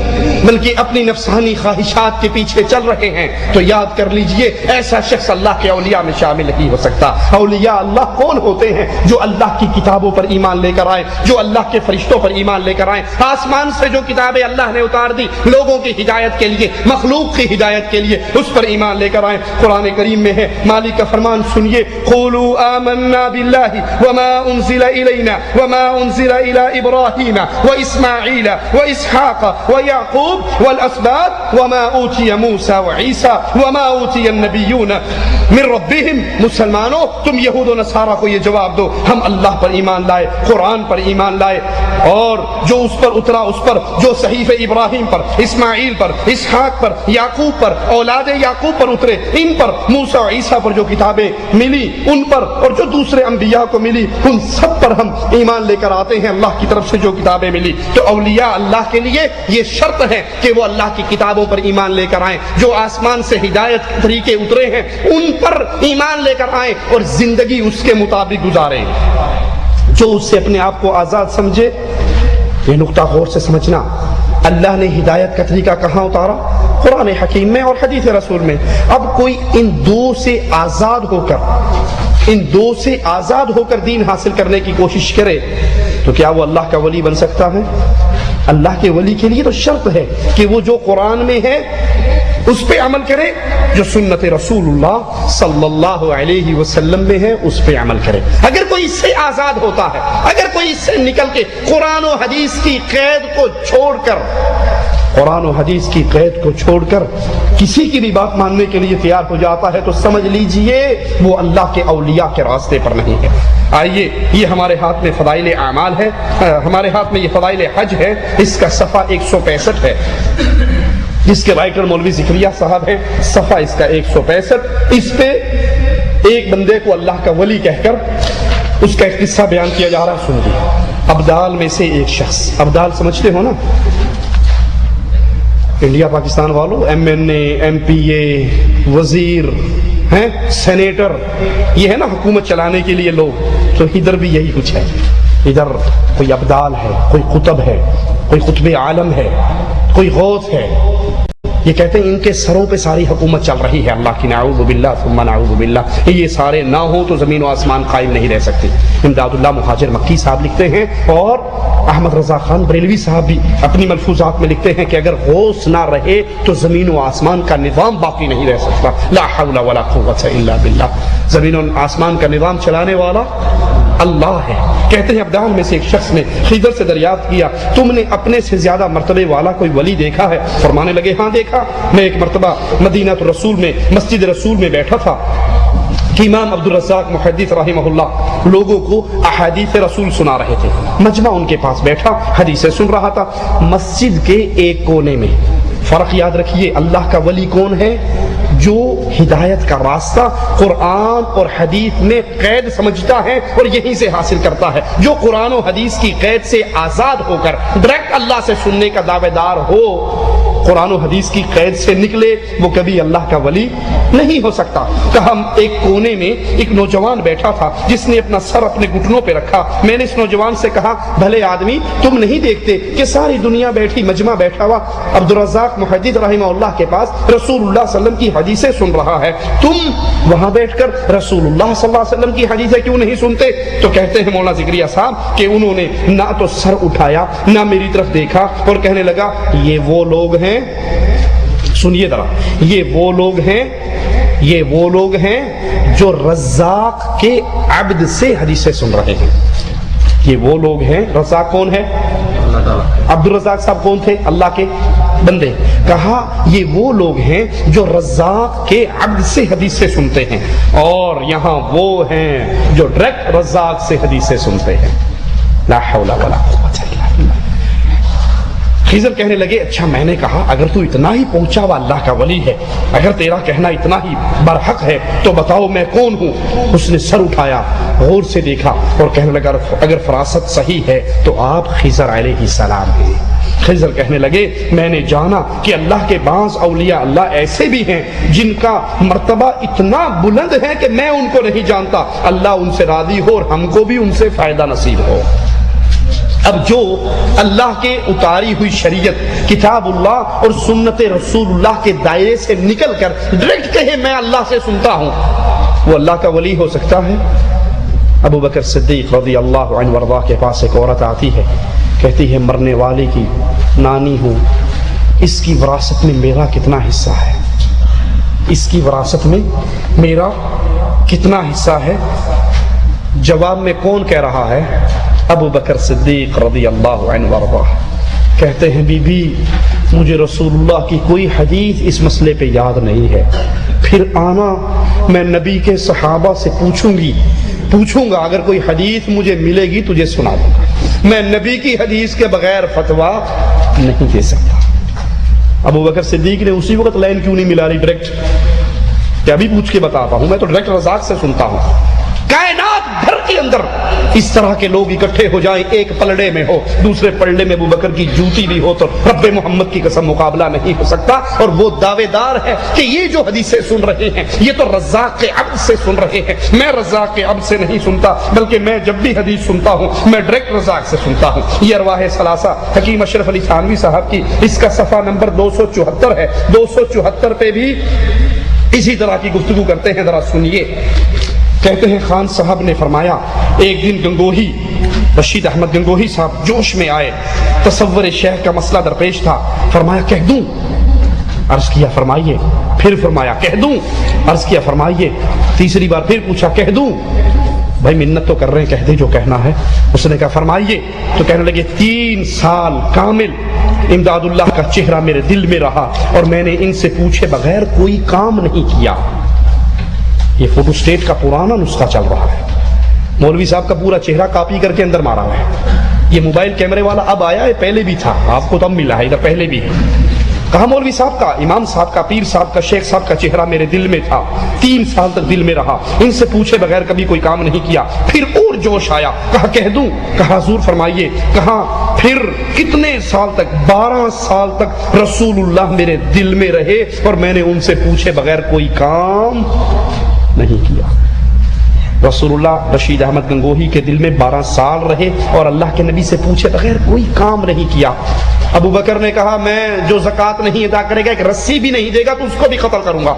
بلکہ اپنی نفسانی خواہشات کے پیچھے چل رہے ہیں تو یاد کر لیجئے ایسا شخص اللہ کے اولیاء میں شامل نہیں ہو سکتا۔ اولیاء اللہ کون ہوتے ہیں؟ جو اللہ کی کتابوں پر ایمان لے کر آئے، جو اللہ کے فرشتوں پر ایمان لے کر آئے، آسمان سے جو کتابیں اللہ نے اتار دی لوگوں کی ہدایت کے لیے، مخلوق کی ہدایت کے لیے، اس پر ایمان لے کر آئے۔ قرآن کریم میں ہے، مالک کا فرمان سنیے، قولوا آمنا باللہ وما انزل الینا وما انزل الی ابراہیم واسماعیل وإسحاق ويعقوب والأسباط وما أوتي موسى وعيسى وما أوتي النبيون من ربهم۔ مسلمانوں تم یہود و نصارہ کو یہ جواب دو، ہم اللہ پر ایمان لائے، قرآن پر ایمان لائے، اور جو اس پر اترا اس پر، جو صحیفہ ابراہیم پر، اسماعیل پر، اسحاق پر، یعقوب پر، اولاد یعقوب پر اترے، ان پر، موسیٰ و عیسیٰ پر جو کتابیں ملی ان پر، اور جو دوسرے انبیاء کو ملی ان سب پر ہم ایمان لے کر آتے ہیں، اللہ کی طرف سے جو کتابیں ملی۔ تو اولیاء اللہ کے لیے یہ شرط ہے کہ وہ اللہ کی کتابوں پر ایمان لے کر آئیں، جو آسمان سے ہدایت کے طریقے اترے ہیں ان پر ایمان لے کر آئیں اور زندگی اس کے مطابق گزاریں۔ جو اس سے اپنے آپ کو آزاد سمجھے، یہ نقطہ غور سے سمجھنا، اللہ نے ہدایت کا طریقہ کہاں اتارا؟ قرآن حکیم میں اور حدیث رسول میں۔ اب کوئی ان دو سے آزاد ہو کر دین حاصل کرنے کی کوشش کرے تو کیا وہ اللہ کا ولی بن سکتا ہے؟ اللہ کے ولی کے لیے تو شرط ہے کہ وہ جو قرآن میں ہے اس پہ عمل کرے، جو سنت رسول اللہ صلی اللہ علیہ وسلم میں ہے اس پہ عمل کرے۔ اگر کوئی اس سے آزاد ہوتا ہے، اگر کوئی اس سے نکل کے قرآن و حدیث کی قید کو چھوڑ کر کسی کی بھی بات ماننے کے لیے تیار ہو جاتا ہے تو سمجھ لیجئے وہ اللہ کے اولیاء کے راستے پر نہیں ہے۔ آئیے، یہ ہمارے ہاتھ میں فضائل اعمال ہے، ہمارے ہاتھ میں یہ فضائل حج ہے، اس کا صفحہ 165 ہے، جس کے رائٹر مولوی ذکریہ صاحب ہیں، صفحہ اس کا 165۔ اس پہ ایک بندے کو اللہ کا ولی کہہ کر اس کا ایک قصہ بیان کیا جا رہا ہے، سنیے۔ ابدال میں سے ایک شخص، ابدال سمجھتے ہو نا، انڈیا پاکستان والوں، ایم این اے، ایم پی اے، وزیر ہیں، سینیٹر، یہ ہے نا حکومت چلانے کے لیے لوگ، تو ادھر بھی یہی کچھ ہے۔ ادھر کوئی ابدال ہے، کوئی قطب ہے، کوئی قطب عالم ہے، کوئی غوث ہے، یہ کہتے ہیں ان کے سروں پہ ساری حکومت چل رہی ہے اللہ کی، نعوذ باللہ ثم نعوذ باللہ، یہ سارے نہ ہوں تو زمین و آسمان قائم نہیں رہ سکتے۔ امداد اللہ مہاجر مکی صاحب لکھتے ہیں، اور احمد رضا خان بریلوی صاحب بھی اپنی ملفوظات میں لکھتے ہیں کہ اگر غوث نہ رہے تو زمین و آسمان کا نظام باقی نہیں رہ سکتا۔ لا حول ولا قوت الا باللہ، زمین و آسمان کا نظام چلانے والا اللہ ہے۔ کہتے ہیں ابدال میں سے ایک شخص نے خضر سے دریافت کیا، تم نے اپنے سے زیادہ مرتبے والا کوئی ولی دیکھا ہے؟ فرمانے لگے، ہاں دیکھا، میں ایک مرتبہ مدینہ رسول میں مسجد رسول میں بیٹھا تھا کہ امام عبدالرزاق محدث رحمہ اللہ لوگوں کو احادیث رسول سنا رہے تھے، مجمع ان کے پاس بیٹھا حدیثیں سن رہا تھا، مسجد کے ایک کونے میں۔ فرق یاد رکھیے، اللہ کا ولی کون ہے؟ جو ہدایت کا راستہ قرآن اور حدیث میں قید سمجھتا ہے اور یہیں سے حاصل کرتا ہے، جو قرآن و حدیث کی قید سے آزاد ہو کر ڈائریکٹ اللہ سے سننے کا دعوے دار ہو، قرآن و حدیث کی قید سے نکلے وہ کبھی اللہ کا ولی نہیں ہو سکتا۔ کہا ایک کونے میں ایک نوجوان بیٹھا تھا جس نے اپنا سر اپنے گھٹنوں پہ رکھا۔ میں نے اس نوجوان سے کہا بھلے آدمی تم نہیں دیکھتے کہ ساری دنیا بیٹھی مجمع بیٹھا ہوا عبدالرزاق محدث رحمہ اللہ کے پاس رسول اللہ صلی اللہ علیہ وسلم کی حدیثیں سن رہا ہے، تم وہاں بیٹھ کر رسول اللہ صلی اللہ علیہ وسلم کی حدیثیں کیوں نہیں سنتے؟ تو کہتے ہیں مولانا زکریا صاحب کہ انہوں نے نہ تو سر اٹھایا نہ میری طرف دیکھا اور کہنے لگا یہ وہ لوگ ہیں، سنیے ذرا، یہ وہ لوگ ہیں جو رزاق کے عبد سے حدیثیں سن رہے ہیں۔ یہ وہ لوگ ہیں، رزاق کون ہے؟ عبد الرزاق صاحب کون تھے؟ اللہ کے بندے۔ کہا یہ وہ لوگ ہیں جو رزاق کے عبد سے حدیثیں سنتے ہیں، اور یہاں وہ ہیں جو ڈائریکٹ رزاق سے حدیثیں سنتے ہیں۔ لا حول ولا قوت الا باللہ۔ خضر کہنے لگے اچھا میں نے کہا اگر تو اتنا ہی پہنچا ہوا اللہ کا ولی ہے، اگر تیرا کہنا اتنا ہی برحق ہے تو بتاؤ میں کون ہوں؟ اس نے سر اٹھایا، غور سے دیکھا اور کہنے لگا اگر فراست صحیح ہے تو آپ خضر علیہ السلام ہیں۔ خضر کہنے لگے میں نے جانا کہ اللہ کے بعض اولیاء اللہ ایسے بھی ہیں جن کا مرتبہ اتنا بلند ہے کہ میں ان کو نہیں جانتا، اللہ ان سے راضی ہو اور ہم کو بھی ان سے فائدہ نصیب ہو۔ اب جو اللہ کے اتاری ہوئی شریعت کتاب اللہ اور سنت رسول اللہ کے دائرے سے نکل کر ڈائریکٹ کہے میں اللہ سے سنتا ہوں، وہ اللہ کا ولی ہو سکتا ہے؟ ابو بکر صدیق رضی اللہ عنہ وارضاہ کے پاس ایک عورت آتی ہے، کہتی ہے مرنے والے کی نانی ہوں، اس کی وراثت میں میرا کتنا حصہ ہے؟ اس کی وراثت میں میرا کتنا حصہ ہے؟ جواب میں کون کہہ رہا ہے؟ ابو بکر صدیق رضی اللہ عنہ وارضاہ کہتے ہیں بی بی مجھے رسول اللہ کی کوئی حدیث اس مسئلے پہ یاد نہیں ہے، پھر آنا میں نبی کے صحابہ سے پوچھوں گا اگر کوئی حدیث مجھے ملے گی تجھے سنا دوں گا، میں نبی کی حدیث کے بغیر فتویٰ نہیں دے سکتا۔ ابو بکر صدیق نے اسی وقت لائن کیوں نہیں ملا رہی ڈائریکٹ کہ ابھی پوچھ کے بتاتا ہوں، میں تو ڈائریکٹ رزاق سے سنتا ہوں۔ کائنات بھر کے اندر اس طرح کے لوگ اکٹھے ہو جائیں، ایک پلڑے میں ہو، دوسرے پلڑے میں ابو بکر کی جوتی بھی ہو، تو رب محمد کی قسم مقابلہ نہیں ہو سکتا۔ اور وہ دعوے دار ہے کہ یہ جو حدیثیں سن رہے ہیں یہ تو رزاق کے عبد سے سن رہے ہیں، میں رزاق کے عبد سے نہیں سنتا، بلکہ میں جب بھی حدیث سنتا ہوں میں ڈائریکٹ رزاق سے سنتا ہوں۔ یہ ارواح ثلاثہ حکیم اشرف علی تھانوی صاحب کی، اس کا صفحہ نمبر 274 ہے، 274 پہ بھی اسی طرح کی گفتگو کرتے ہیں، ذرا سنیے۔ کہتے ہیں خان صاحب نے فرمایا ایک دن گنگوہی رشید احمد گنگوہی صاحب جوش میں آئے، تصور شیخ کا مسئلہ درپیش تھا، فرمایا کہہ دوں؟ عرض کیا فرمائیے، پھر فرمایا کہہ دوں؟ عرض کیا فرمائیے، تیسری بار پھر پوچھا کہہ دوں؟ بھائی منت تو کر رہے ہیں، کہہ دے جو کہنا ہے۔ اس نے کہا فرمائیے، تو کہنے لگے 3 سال کامل امداد اللہ کا چہرہ میرے دل میں رہا اور میں نے ان سے پوچھے بغیر کوئی کام نہیں کیا۔ یہ فوٹو اسٹیٹ کا پرانا نسخہ چل رہا ہے، مولوی صاحب کا پورا چہرہ کاپی کر کے اندر مارا ہے۔ یہ موبائل کیمرے والا اب آیا ہے، پہلے بھی تھا، آپ کو تب ملا ہے، ادھر پہلے بھی ہے۔ کہا مولوی صاحب کا، امام صاحب کا، پیر صاحب کا، شیخ صاحب کا چہرہ میرے دل میں تھا، 3 سال تک دل میں رہا، ان سے پوچھے بغیر کبھی کوئی کام نہیں کیا۔ پھر اور جوش آیا، کہا کہہ دوں؟ کہا حضور فرمائیے۔ کہا پھر کتنے سال تک؟ 12 سال تک رسول اللہ میرے دل میں رہے اور میں نے ان سے پوچھے بغیر کوئی کام نہیں کیا۔ رسول اللہ رشید احمد گنگوہی کے دل میں 12 سال رہے اور اللہ کے نبی سے پوچھے بغیر کوئی کام نہیں کیا۔ ابو بکر نے کہا میں جو زکوٰۃ نہیں ادا کرے گا، ایک رسی بھی نہیں دے گا تو اس کو بھی قتل کروں گا۔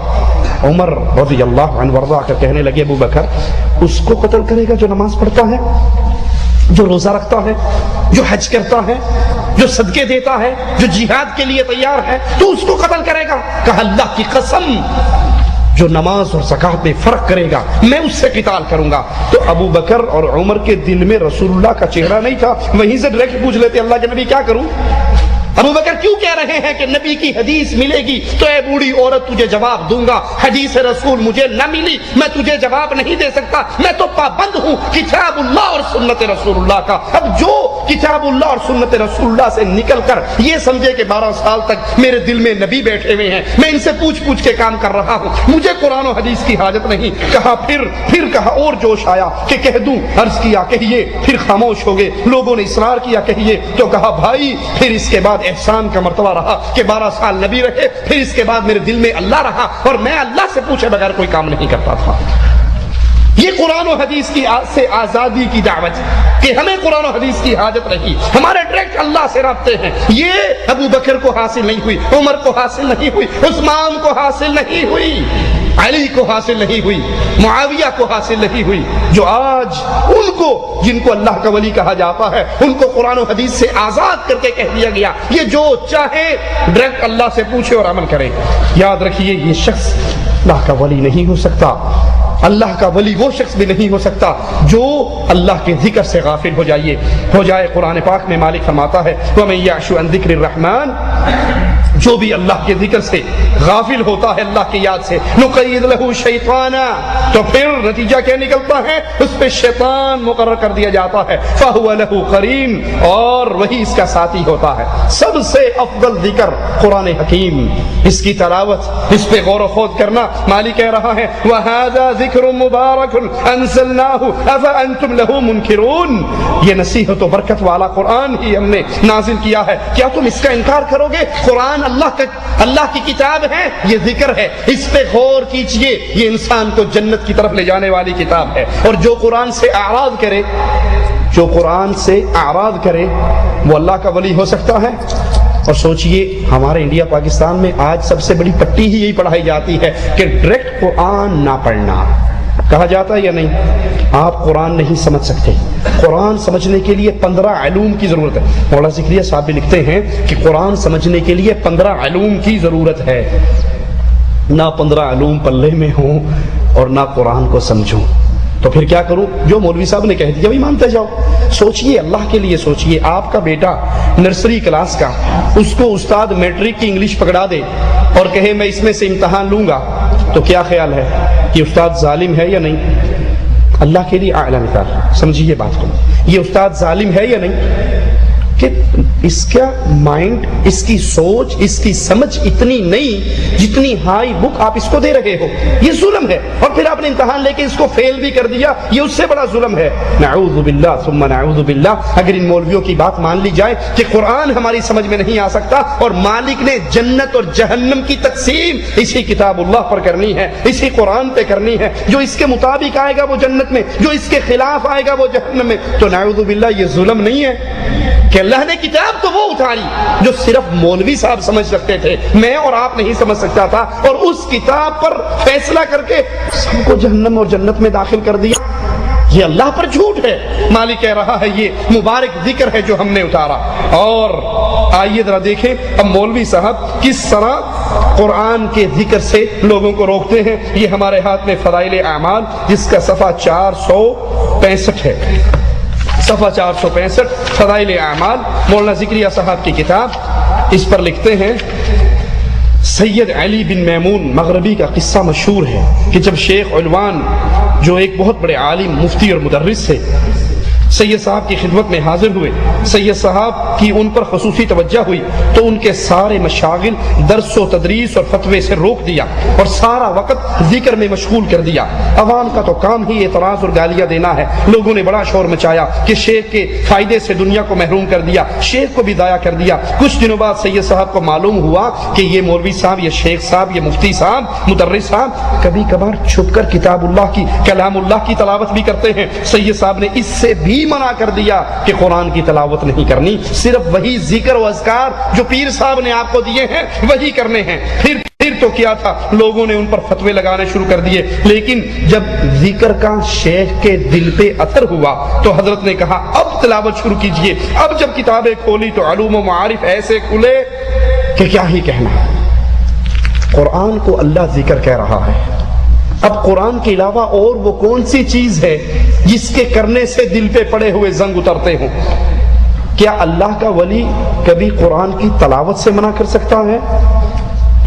عمر رضی اللہ عنہ وارضا کر کہنے لگے ابو بکر اس کو قتل کرے گا جو نماز پڑھتا ہے، جو روزہ رکھتا ہے، جو حج کرتا ہے، جو صدقے دیتا ہے، جو جہاد کے لیے تیار ہے، تو اس کو قتل کرے گا؟ کہا اللہ کی قسم جو نماز اور زکوٰۃ میں فرق کرے گا میں اس سے قتال کروں گا۔ تو ابو بکر اور عمر کے دل میں رسول اللہ کا چہرہ نہیں تھا، وہیں سے ڈائریکٹ پوچھ لیتے اللہ کے نبی کیا کروں؟ ابو بکر کیوں کہہ رہے ہیں کہ نبی کی حدیث ملے گی تو اے بوڑھی عورت تجھے جواب دوں گا، حدیث رسول مجھے نہ ملی میں تجھے جواب نہیں دے سکتا، میں تو پابند ہوں کتاب اللہ اور سنت رسول اللہ کا۔ اب جو کتاب اللہ اور سنت رسول اللہ سے نکل کر یہ سمجھے کہ 12 سال تک میرے دل میں نبی بیٹھے ہوئے ہیں، میں ان سے پوچھ کے کام کر رہا ہوں، مجھے قرآن و حدیث کی حاجت نہیں۔ کہا پھر کہا اور جوش آیا کہ کہہ دوں؟ عرض کیا کہیے، پھر خاموش ہو گئے۔ لوگوں نے اصرار کیا کہیے، تو کہا بھائی پھر اس کے بعد بعد احسان کا مرتبہ رہا کہ 12 سال نبی رہے، پھر اس کے بعد میرے دل میں اللہ رہا اور میں اللہ سے پوچھے بغیر کوئی کام نہیں کرتا تھا۔ یہ قرآن و حدیث کی سے آزادی کی دعوت کہ ہمیں قرآن و حدیث کی حاجت رہی، ہمارے ڈائریکٹ اللہ سے رابطے ہیں۔ یہ ابو بکر کو حاصل نہیں ہوئی، عمر کو حاصل نہیں ہوئی، عثمان کو حاصل نہیں ہوئی، علی کو حاصل نہیں ہوئی، معاویہ کو حاصل نہیں ہوئی، جو آج ان کو جن کو اللہ کا ولی کہا جاتا ہے ان کو قرآن و حدیث سے آزاد کر کے کہہ دیا گیا یہ جو چاہے ڈائریکٹ اللہ سے پوچھے اور عمل کرے۔ یاد رکھیے یہ شخص اللہ کا ولی نہیں ہو سکتا۔ اللہ کا ولی وہ شخص بھی نہیں ہو سکتا جو اللہ کے ذکر سے غافل ہو جائے۔ قرآن پاک میں مالک فرماتا ہے وَمَن يَعْشُ عَن ذِكْرِ الرَّحْمَنِ، جو بھی اللہ کے ذکر سے غافل ہوتا ہے، اللہ کی یاد سے، نُقَيِّضْ لَهُ شَيْطَانًا، تو پھر نتیجہ کیا نکلتا ہے؟ اس پہ شیطان مقرر کر دیا جاتا ہے، فَهُوَ لَهُ قَرِينٌ، اور وہی اس کا ساتھی ہوتا ہے۔ سب سے افضل ذکر قرآن حکیم، اس کی تلاوت، اس پہ غور و خوض کرنا۔ مالک کہہ رہا ہے وَهَذَا ذِكْرٌ مُبَارَكٌ أَنزَلْنَاهُ أَفَأَنْتُمْ لَهُ مُنْكِرُونَ، یہ نصیحت و برکت والا قرآن ہی ہم نے نازل کیا ہے، کیا تم اس کا انکار کرو گے؟ قرآن اللہ کی کتاب ہے، یہ ذکر ہے، اس پہ غور کیجئے، یہ انسان کو جنت کی طرف لے جانے والی کتاب ہے۔ اور جو قرآن سے اعراض کرے وہ اللہ کا ولی ہو سکتا ہے؟ اور سوچئے ہمارے انڈیا پاکستان میں آج سب سے بڑی پٹی ہی یہی پڑھائی جاتی ہے کہ ڈائریکٹ قرآن نہ پڑھنا، کہا جاتا ہے یا نہیں؟ آپ قرآن نہیں سمجھ سکتے، قرآن سمجھنے کے لیے 15 علوم کی ضرورت ہے۔ مولانا زکریا صاحب بھی لکھتے ہیں کہ قرآن سمجھنے کے لیے 15 علوم کی ضرورت ہے، نہ 15 علوم پلے میں ہوں اور نہ قرآن کو سمجھوں تو پھر کیا کروں؟ جو مولوی صاحب نے کہہ دیا وہی مانتے جاؤ۔ سوچئے، اللہ کے لیے سوچئے، آپ کا بیٹا نرسری کلاس کا، اس کو استاد میٹرک کی انگلش پکڑا دے اور کہے میں اس میں سے امتحان لوں گا، تو کیا خیال ہے کہ استاد ظالم ہے یا نہیں؟ اللہ کے لیے اعلیٰ مثال سمجھیے بات کو، یہ استاد ظالم ہے یا نہیں؟ کہ اس کا مائنڈ، اس کی سوچ، اس کی سمجھ اتنی نہیں جتنی ہائی بک آپ اس کو دے رہے ہو، یہ ظلم ہے۔ اور پھر آپ نے امتحان لے کے اس کو فیل بھی کر دیا، یہ اس سے بڑا ظلم ہے۔ نعوذ باللہ ثم نعوذ باللہ۔ اگر ان مولویوں کی بات مان لی جائے کہ قرآن ہماری سمجھ میں نہیں آ سکتا اور مالک نے جنت اور جہنم کی تقسیم اسی کتاب اللہ پر کرنی ہے، اسی قرآن پہ کرنی ہے، جو اس کے مطابق آئے گا وہ جنت میں، جو اس کے خلاف آئے گا وہ جہنم میں، تو نعوذ باللہ یہ ظلم نہیں ہے کہ اللہ نے کتاب تو وہ اتاری جو صرف مولوی صاحب سمجھ سکتے تھے، میں اور آپ نہیں سمجھ سکتا تھا، اور اس کتاب پر فیصلہ کر کے سب کو جہنم اور جنت میں داخل کر دیا۔ یہ اللہ پر جھوٹ ہے۔ مالک کہہ رہا ہے یہ مبارک ذکر ہے جو ہم نے اتارا۔ اور آئیے ذرا دیکھیں اب مولوی صاحب کس طرح قرآن کے ذکر سے لوگوں کو روکتے ہیں۔ یہ ہمارے ہاتھ میں فضائل اعمال جس کا صفحہ 465 ہے، صفحہ 465 فضائل اعمال، مولانا زکریا صاحب کی کتاب۔ اس پر لکھتے ہیں سید علی بن میمون مغربی کا قصہ مشہور ہے کہ جب شیخ علوان جو ایک بہت بڑے عالم، مفتی اور مدرس تھے، سید صاحب کی خدمت میں حاضر ہوئے، سید صاحب کی ان پر خصوصی توجہ ہوئی تو ان کے سارے مشاغل درس و تدریس اور فتوے سے روک دیا اور سارا وقت ذکر میں مشغول کر دیا۔ عوام کا تو کام ہی اعتراض اور گالیاں دینا ہے۔ لوگوں نے بڑا شور مچایا کہ شیخ کے فائدے سے دنیا کو محروم کر دیا، شیخ کو بھی ضائع کر دیا۔ کچھ دنوں بعد سید صاحب کو معلوم ہوا کہ یہ مولوی صاحب، یہ شیخ صاحب، یہ مفتی صاحب، مدرس صاحب کبھی کبھار چھپ کر کتاب اللہ کی، کلام اللہ کی تلاوت بھی کرتے ہیں۔ سید صاحب نے اس سے بھی منع کر دیا کہ قرآن کی تلاوت نہیں کرنی، صرف وہی ذکر و اذکار جو پیر صاحب نے آپ کو دیے ہیں وہی کرنے ہیں۔ پھر تو کیا تھا، لوگوں نے ان پر فتوے لگانے شروع کر دیے۔ لیکن جب ذکر کا شیخ کے دل پہ اثر ہوا تو حضرت نے کہا اب تلاوت شروع کیجئے۔ اب جب کتابیں کھولی تو علوم و معارف ایسے کھلے کہ کیا ہی کہنا۔ قرآن کو اللہ ذکر کہہ رہا ہے، اب قرآن کے علاوہ اور وہ کون سی چیز ہے جس کے کرنے سے دل پہ پڑے ہوئے زنگ اترتے ہوں؟ کیا اللہ کا ولی کبھی قرآن کی تلاوت سے منع کر سکتا ہے؟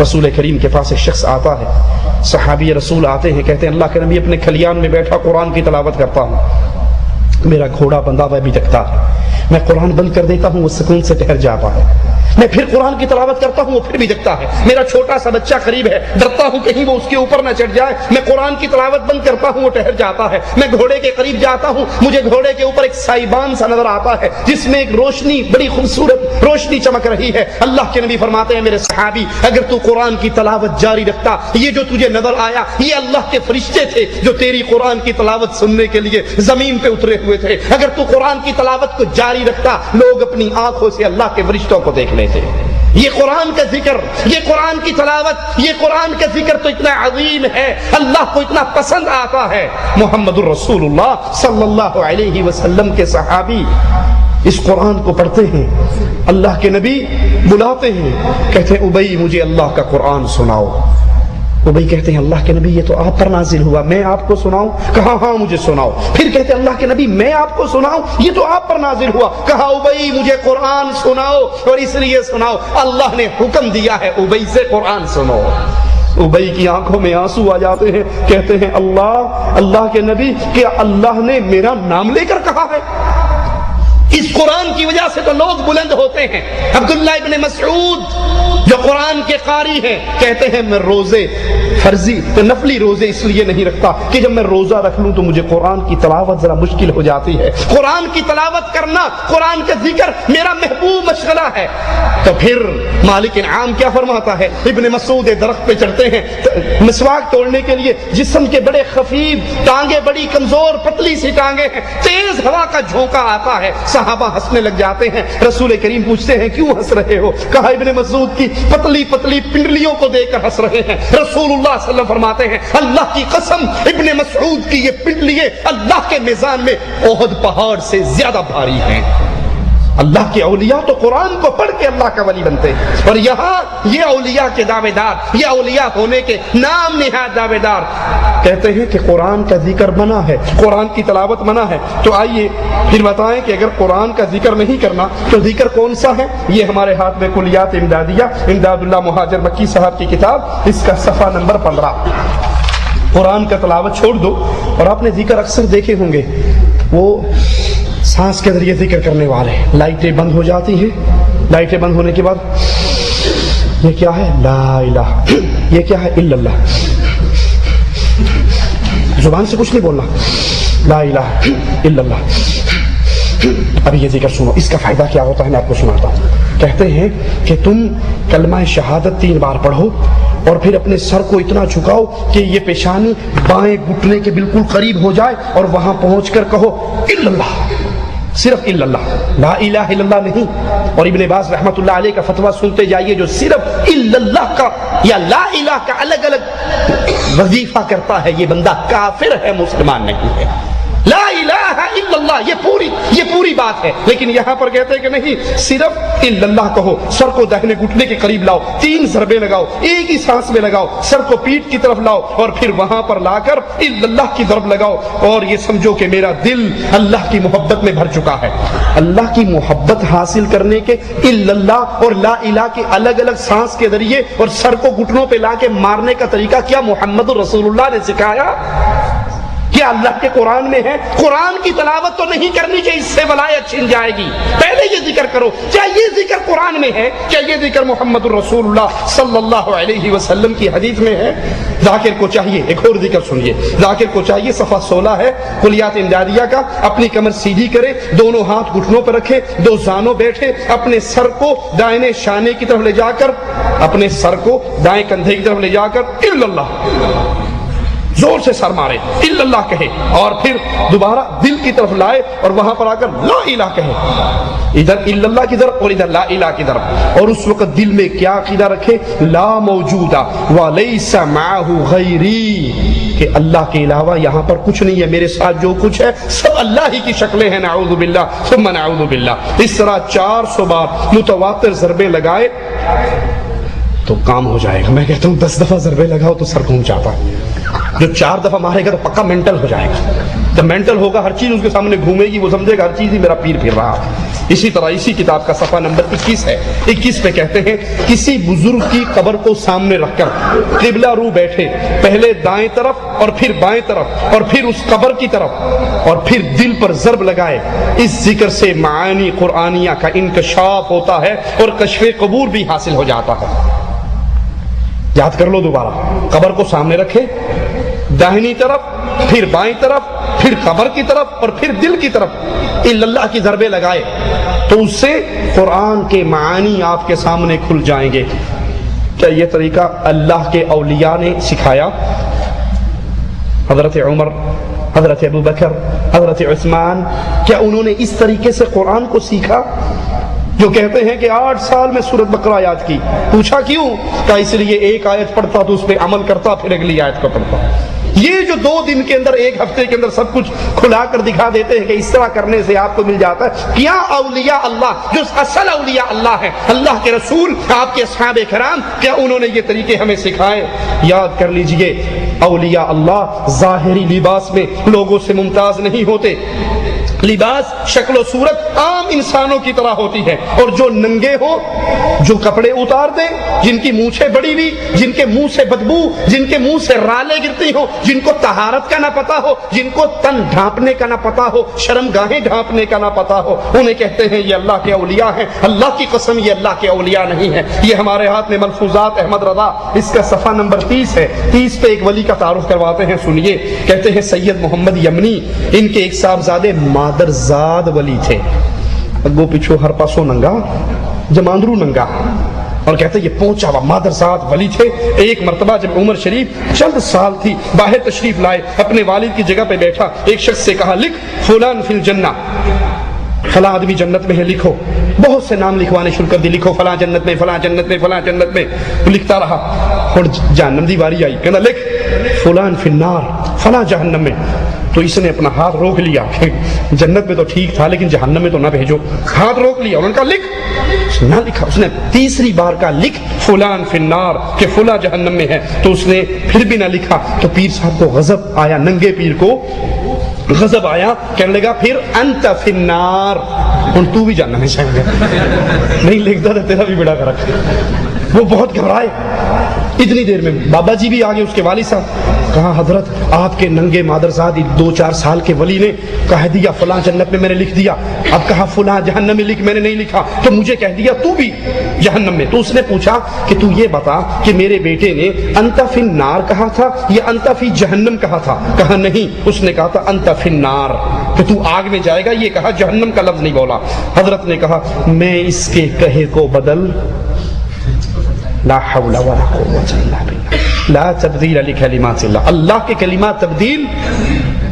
رسول کریم کے پاس ایک شخص آتا ہے، صحابی رسول آتے ہیں، کہتے ہیں اللہ کے نبی اپنے کھلیان میں بیٹھا قرآن کی تلاوت کرتا ہوں، میرا گھوڑا بندھا ہوا بھی تکتا ہے، میں قرآن بند کر دیتا ہوں وہ سکون سے ٹھہر جاتا ہے، میں پھر قرآن کی تلاوت کرتا ہوں، وہ پھر بھی جگتا ہے۔ میرا چھوٹا سا بچہ قریب ہے، ڈرتا ہوں کہیں وہ اس کے اوپر نہ چڑھ جائے، میں قرآن کی تلاوت بند کرتا ہوں، وہ ٹھہر جاتا ہے۔ میں گھوڑے کے قریب جاتا ہوں، مجھے گھوڑے کے اوپر ایک سائبان سا نظر آتا ہے جس میں ایک روشنی، بڑی خوبصورت روشنی چمک رہی ہے۔ اللہ کے نبی فرماتے ہیں میرے صحابی اگر تو قرآن کی تلاوت جاری رکھتا، یہ جو تجھے نظر آیا یہ اللہ کے فرشتے تھے جو تیری قرآن کی تلاوت سننے کے لیے زمین پہ اترے ہوئے تھے۔ اگر تو قرآن کی تلاوت کو جاری رکھتا لوگ اپنی آنکھوں سے اللہ کے فرشتوں کو دیکھ لیتے۔ یہ قرآن کا ذکر، یہ قرآن کی تلاوت، یہ قرآن کا ذکر تو اتنا عظیم ہے، اللہ کو اتنا پسند آتا ہے۔ محمد الرسول اللہ صلی اللہ علیہ وسلم کے صحابی اس قرآن کو پڑھتے ہیں، اللہ کے نبی بلاتے ہیں، کہتے ہیں ابی مجھے اللہ کا قرآن سناؤ۔ ابی کہتے ہیں اللہ کے نبی یہ تو آپ پر نازل ہوا، میں آپ کو سناؤں؟ کہا ہاں مجھے سناؤ۔ پھر کہتے ہیں اللہ کے نبی میں آپ کو سناؤں؟ یہ تو آپ پر نازل ہوا۔ کہا ابی مجھے قرآن سناؤ، اور اس لیے سناؤ اللہ نے حکم دیا ہے ابی سے قرآن سنو۔ ابی کی آنکھوں میں آنسو آ جاتے ہیں، کہتے ہیں اللہ کے نبی کیا اللہ نے میرا نام لے کر کہا ہے؟ اس قرآن کی وجہ سے تو لوگ بلند ہوتے ہیں۔ عبداللہ ابن مسعود جو قرآن کے قاری ہیں کہتے ہیں میں روزے فرضی تو نفلی روزے اس لیے نہیں رکھتا کہ جب میں روزہ رکھ لوں تو مجھے قرآن کی تلاوت ذرا مشکل ہو جاتی ہے، قرآن کی تلاوت کرنا، قرآن کا ذکر میرا محبوب مشغلہ ہے۔ تو پھر مالک انعام کیا فرماتا ہے؟ ابن مسعود درخت پہ چڑھتے ہیں مسواک توڑنے کے لیے، جسم کے بڑے خفیف، ٹانگیں بڑی کمزور پتلی سی ٹانگیں ہیں، تیز ہوا کا جھونکا آتا ہے، صحابہ ہنسنے لگ جاتے ہیں۔ رسول کریم پوچھتے ہیں کیوں ہنس رہے ہو؟ کہا ابن مسعود کی پتلی پتلی پنڈلیوں کو دیکھ کر ہنس رہے ہیں۔ رسول اللہ صلی اللہ علیہ وسلم فرماتے ہیں اللہ کی قسم ابن مسعود کی یہ پنڈلیاں اللہ کے میزان میں احد پہاڑ سے زیادہ بھاری ہیں۔ اللہ کے اولیاء تو قرآن کو پڑھ کے اللہ کا ولی بنتے ہیں، اور یہاں یہ اولیاء کے دعوے دار، یہ اولیاء ہونے کے نام نہاد دعوے دار کہتے ہیں کہ قرآن کا ذکر منع ہے، قرآن کی تلاوت منع ہے۔ تو آئیے پھر بتائیں کہ اگر قرآن کا ذکر نہیں کرنا تو ذکر کون سا ہے؟ یہ ہمارے ہاتھ میں کلیات امدادیہ، امداد اللہ مہاجر مکی صاحب کی کتاب، اس کا صفحہ نمبر 15۔ قرآن کا تلاوت چھوڑ دو، اور آپ نے ذکر اکثر دیکھے ہوں گے، وہ سانس کے ذریعے ذکر کرنے والے، لائٹیں بند ہو جاتی ہیں، لائٹیں بند ہونے کے بعد یہ کیا ہے؟ لا الہ، یہ کیا ہے؟ الا اللہ، زبان سے کچھ نہیں بولنا، لا الہ الا اللہ۔ ابھی یہ ذکر سنو، اس کا فائدہ کیا ہوتا ہے میں آپ کو سناتا ہوں۔ کہتے ہیں کہ تم کلمہ شہادت 3 بار پڑھو، اور پھر اپنے سر کو اتنا جھکاؤ کہ یہ پیشانی بائیں گھٹنے کے بالکل قریب ہو جائے، اور وہاں پہنچ کر کہو الا اللہ، صرف الا اللہ، لا الہ الا اللہ نہیں۔ اور ابن باز رحمۃ اللہ علیہ کا فتویٰ سنتے جائیے، جو صرف الا اللہ کا یا لا الہ کا الگ الگ وظیفہ کرتا ہے یہ بندہ کافر ہے، مسلمان نہیں ہے۔ لا الہ الا اللہ یہ پوری بات ہے، لیکن یہاں پر کہتے ہیں کہ نہیں، صرف الا اللہ کہو، سر کو داہنے گھٹنے کے قریب لاؤ، 3 ضربے لگاؤ، ایک ہی سانس میں لگاؤ، سر کو پیٹھ کی طرف لاؤ، اور پھر وہاں پر لا کر الا اللہ کی ضرب لگاؤ، اور یہ سمجھو کہ میرا دل اللہ کی محبت میں بھر چکا ہے۔ اللہ کی محبت حاصل کرنے کے الا اللہ اور لا الہ کے الگ الگ سانس کے ذریعے اور سر کو گھٹنوں پہ لا کے مارنے کا طریقہ کیا محمد رسول اللہ نے سکھایا؟ کیا اللہ کے قرآن میں ہے؟ قرآن کی تلاوت تو نہیں کرنی کہ اس سے ولایت چھن جائے گی، پہلے یہ ذکر کرو۔ کیا یہ ذکر قرآن میں ہے؟ کیا یہ ذکر محمد الرسول اللہ صلی اللہ علیہ وسلم کی حدیث میں ہے؟ ذاکر کو چاہیے ایک اور ذکر سنیے، ذاکر کو چاہیے صفحہ 16 ہے کلیات امدادیہ کا، اپنی کمر سیدھی کرے، دونوں ہاتھ گھٹنوں پر رکھے، 2 زانوں بیٹھے، اپنے سر کو دائیں شانے کی طرف لے جا کر، اپنے سر کو دائیں کندھے کی طرف لے جا کر الا اللہ زور سے سر مارے، الا اللہ کہے، اور پھر دوبارہ دل کی طرف لائے اور وہاں پر آ کر لا الہ کہے، ادھر الا اللہ کی طرف اور ادھر لا الہ کی طرف، اور اس وقت دل میں کیا عقیدہ رکھے؟ لا موجودہ ولیس معہ غیری، کہ اللہ کے علاوہ یہاں پر کچھ نہیں ہے، میرے ساتھ جو کچھ ہے سب اللہ ہی کی شکلیں ہیں، نعوذ باللہ ثم نعوذ باللہ۔ اس طرح 400 بار متواتر ضربے لگائے تو کام ہو جائے گا۔ میں کہتا ہوں 10 دفعہ ضربے لگاؤ تو سر گھوم جاتا ہے، جو 4 دفعہ مارے گا تو پکا مینٹل ہو جائے گا، جب مینٹل ہوگا ہر چیز اس کے سامنے گھومے گی، وہ سمجھے گا ہر چیز ہی میرا پیر پھر رہا ہے۔ اسی طرح اسی کتاب کا صفحہ نمبر 21 ہے. 21 پہ کہتے ہیں کسی بزرگ کی قبر کو سامنے رکھ کر قبلہ رو بیٹھے، پہلے دائیں طرف اور پھر بائیں طرف اور پھر اس قبر کی طرف اور پھر دل پر ضرب لگائے. اس ذکر سے معانی قرآنیہ کا انکشاف ہوتا ہے اور کشف قبور بھی حاصل ہو جاتا ہے. یاد کر لو دوبارہ، قبر کو سامنے رکھے، داہنی طرف پھر بائیں طرف پھر قبر کی طرف اور پھر دل کی طرف اللہ کی ضربے لگائے تو اس سے قرآن کے معانی آپ کے سامنے کھل جائیں گے. کیا یہ طریقہ اللہ کے اولیاء نے سکھایا؟ حضرت عمر، حضرت ابو بکر، حضرت عثمان، کیا انہوں نے اس طریقے سے قرآن کو سیکھا؟ جو کہتے ہیں کہ 8 سال میں سورۃ بقرہ یاد کی. پوچھا کیوں؟ کہا اس لیے ایک آیت پڑھتا تو اس پہ عمل کرتا، پھر اگلی آیت کو پڑھتا. یہ جو 2 دن کے اندر، ایک ہفتے کے اندر سب کچھ کھلا کر دکھا دیتے ہیں کہ اس طرح کرنے سے آپ کو مل جاتا ہے. کیا اولیاء اللہ، جو اصل اولیاء اللہ ہیں، اللہ کے رسول، آپ کے اصحاب کرام، کیا انہوں نے یہ طریقے ہمیں سکھائے؟ یاد کر لیجئے، اولیاء اللہ ظاہری لباس میں لوگوں سے ممتاز نہیں ہوتے. لباس، شکل و صورت عام انسانوں کی طرح ہوتی ہے، اور جو ننگے ہو، جو کپڑے اتار دیں، جن کی مونچھیں بڑی ہوئی، جن کے منہ سے بدبو، جن کے منہ سے رالیں گرتی ہو، جن کو طہارت کا نہ پتا ہو، جن کو تن ڈھانپنے کا نہ پتا ہو، شرم گاہیں ڈھانپنے کا نہ پتا ہو، انہیں کہتے ہیں یہ اللہ کے اولیاء ہیں. اللہ کی قسم یہ اللہ کے اولیاء نہیں ہیں. یہ ہمارے ہاتھ میں ملفوظات احمد رضا، اس کا صفحہ نمبر 30 ہے. 30 پہ ایک ولی کا تعارف کرواتے ہیں، سنیے. کہتے ہیں سید محمد یمنی، ان کے ایک صاحبزادے مادرزاد ولی تھے. اگو پچھو ہر پاسوں ننگا، جماندرو ننگا، اور کہتے ہیں یہ پہنچا ہوا مادرزاد ولی تھے. ایک مرتبہ جب عمر شریف چند سال تھی، باہر تشریف لائے، اپنے والد کی جگہ پہ بیٹھا، ایک شخص سے کہا لکھ فلان فی الجنہ، فلاں آدمی جنت میں ہے، لکھو. بہت سے نام لکھوانے شروع کر دی، لکھو فلاں جنت میں، فلاں جنت میں، فلاں جنت میں. لکھتا رہا اور جہنم دی باری آئی، کہنا لکھ فلان فی النار، فلاں جہنم میں. تو اس نے اپنا ہاتھ روک لیا، جنت میں تو ٹھیک تھا لیکن جہنم میں تو نہ بھیجو. ہاتھ روک لیا، انہوں نے کہا لکھ، نہ لکھا. اس نے تیسری بار کہا لکھ فلان فی النار، کہ فلاں جہنم میں ہے. تو اس نے پھر بھی نہ لکھا. تو پیر صاحب کو غضب آیا، ننگے پیر کو غضب آیا، کہنے لگا پھر انت فی النار، ہن تو بھی جاننا ہے شاید. نہیں لکھتا تو تیرا بھی بڑا فرق. وہ بہت گھبرائے. اتنی دیر میں بابا جی بھی آگے، اس کے والد صاحب. کہا حضرت آپ کے ننگے مادرزاد 2-4 سال کے ولی نے کہہ دیا فلاں جنت میں، میں نے لکھ دیا. اب کہا فلاں جہنم میں لکھ، میں نے نہیں لکھا. تو مجھے کہہ دیا تو بھی جہنم میں. تو اس نے پوچھا کہ تو یہ بتا کہ میرے بیٹے نے انت فی النار کہا تھا یا انت فی جہنم کہا تھا؟ کہا نہیں، اس نے کہا تھا انت فی النار، کہ تو آگ میں جائے گا. یہ کہا، جہنم کا لفظ نہیں بولا. حضرت نے کہا میں اس کے کہے کو بدل، لا حول ولا قوة الا بالله، لا تبدیل لکلمات اللہ، اللہ کے کلمات تبدیل،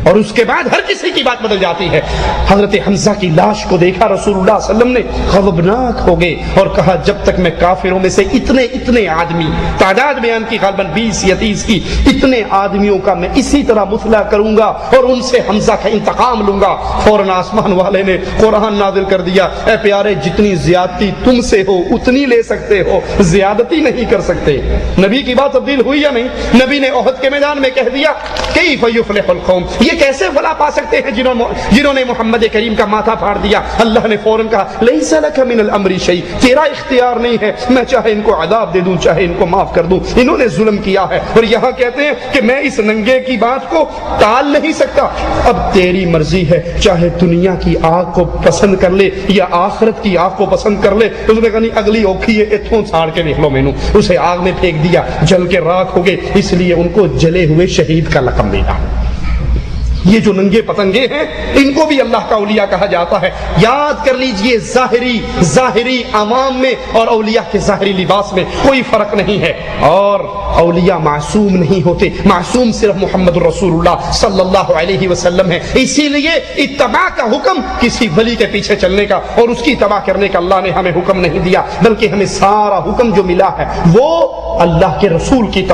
اور اس کے بعد ہر کسی کی بات بدل جاتی ہے. حضرت حمزہ کی لاش کو دیکھا رسول اللہ صلی اللہ علیہ وسلم نے، غضبناک ہو گئے اور کہا جب تک میں کافروں میں سے اتنے آدمی، تعداد بیان کی غالباً 20 یا 30 کی، اتنے آدمیوں کا میں اسی طرح مسئلہ کروں گا اور ان سے حمزہ کا انتقام لوں گا. فوراً آسمان والے نے قرآن نازل کر دیا، اے پیارے جتنی زیادتی تم سے ہو اتنی لے سکتے ہو، زیادتی نہیں کر سکتے. نبی کی بات تبدیل ہوئی یا نہیں؟ نبی نے احد کے میدان میں کہہ دیا کیف یفلح القوم، یہ کیسے فلاح پا سکتے ہیں جنہوں نے محمد کریم کا ماتھا پھاڑ دیا. اللہ نے فوراً کہا لیس لک من الامر شیء، تیرا اختیار نہیں ہے، میں چاہے ان کو عذاب دے دوں چاہے ان کو معاف کر دوں، انہوں نے ظلم کیا ہے. اور یہاں کہتے ہیں کہ میں اس ننگے کی بات کو ٹال نہیں سکتا، اب تیری مرضی ہے، چاہے دنیا کی آگ کو پسند کر لے یا آخرت کی آگ کو پسند کر لے. اس نے کہا نہیں، اگلی اوکھی ہے، اتھوں چھاڑ کے دیکھ لو. میں نے اسے آگ میں پھینک دیا، جل کے راکھ ہو گئے، اس لیے ان کو جلے ہوئے شہید کا لقب ملا. یہ جو ننگے پتنگے ہیں ان کو بھی اللہ کا اولیاء کہا جاتا ہے. یاد کر لیجئے ظاہری عوام میں اور اولیاء کے ظاہری لباس میں کوئی فرق نہیں ہے. اور اولیاء معصوم نہیں ہوتے، معصوم صرف محمد رسول اللہ صلی اللہ علیہ وسلم ہے. اسی لیے اتباع کا حکم کسی ولی کے پیچھے چلنے کا اور اس کی اتباع کرنے کا اللہ نے ہمیں حکم نہیں دیا، بلکہ ہمیں سارا حکم جو ملا ہے وہ اللہ کے رسول کی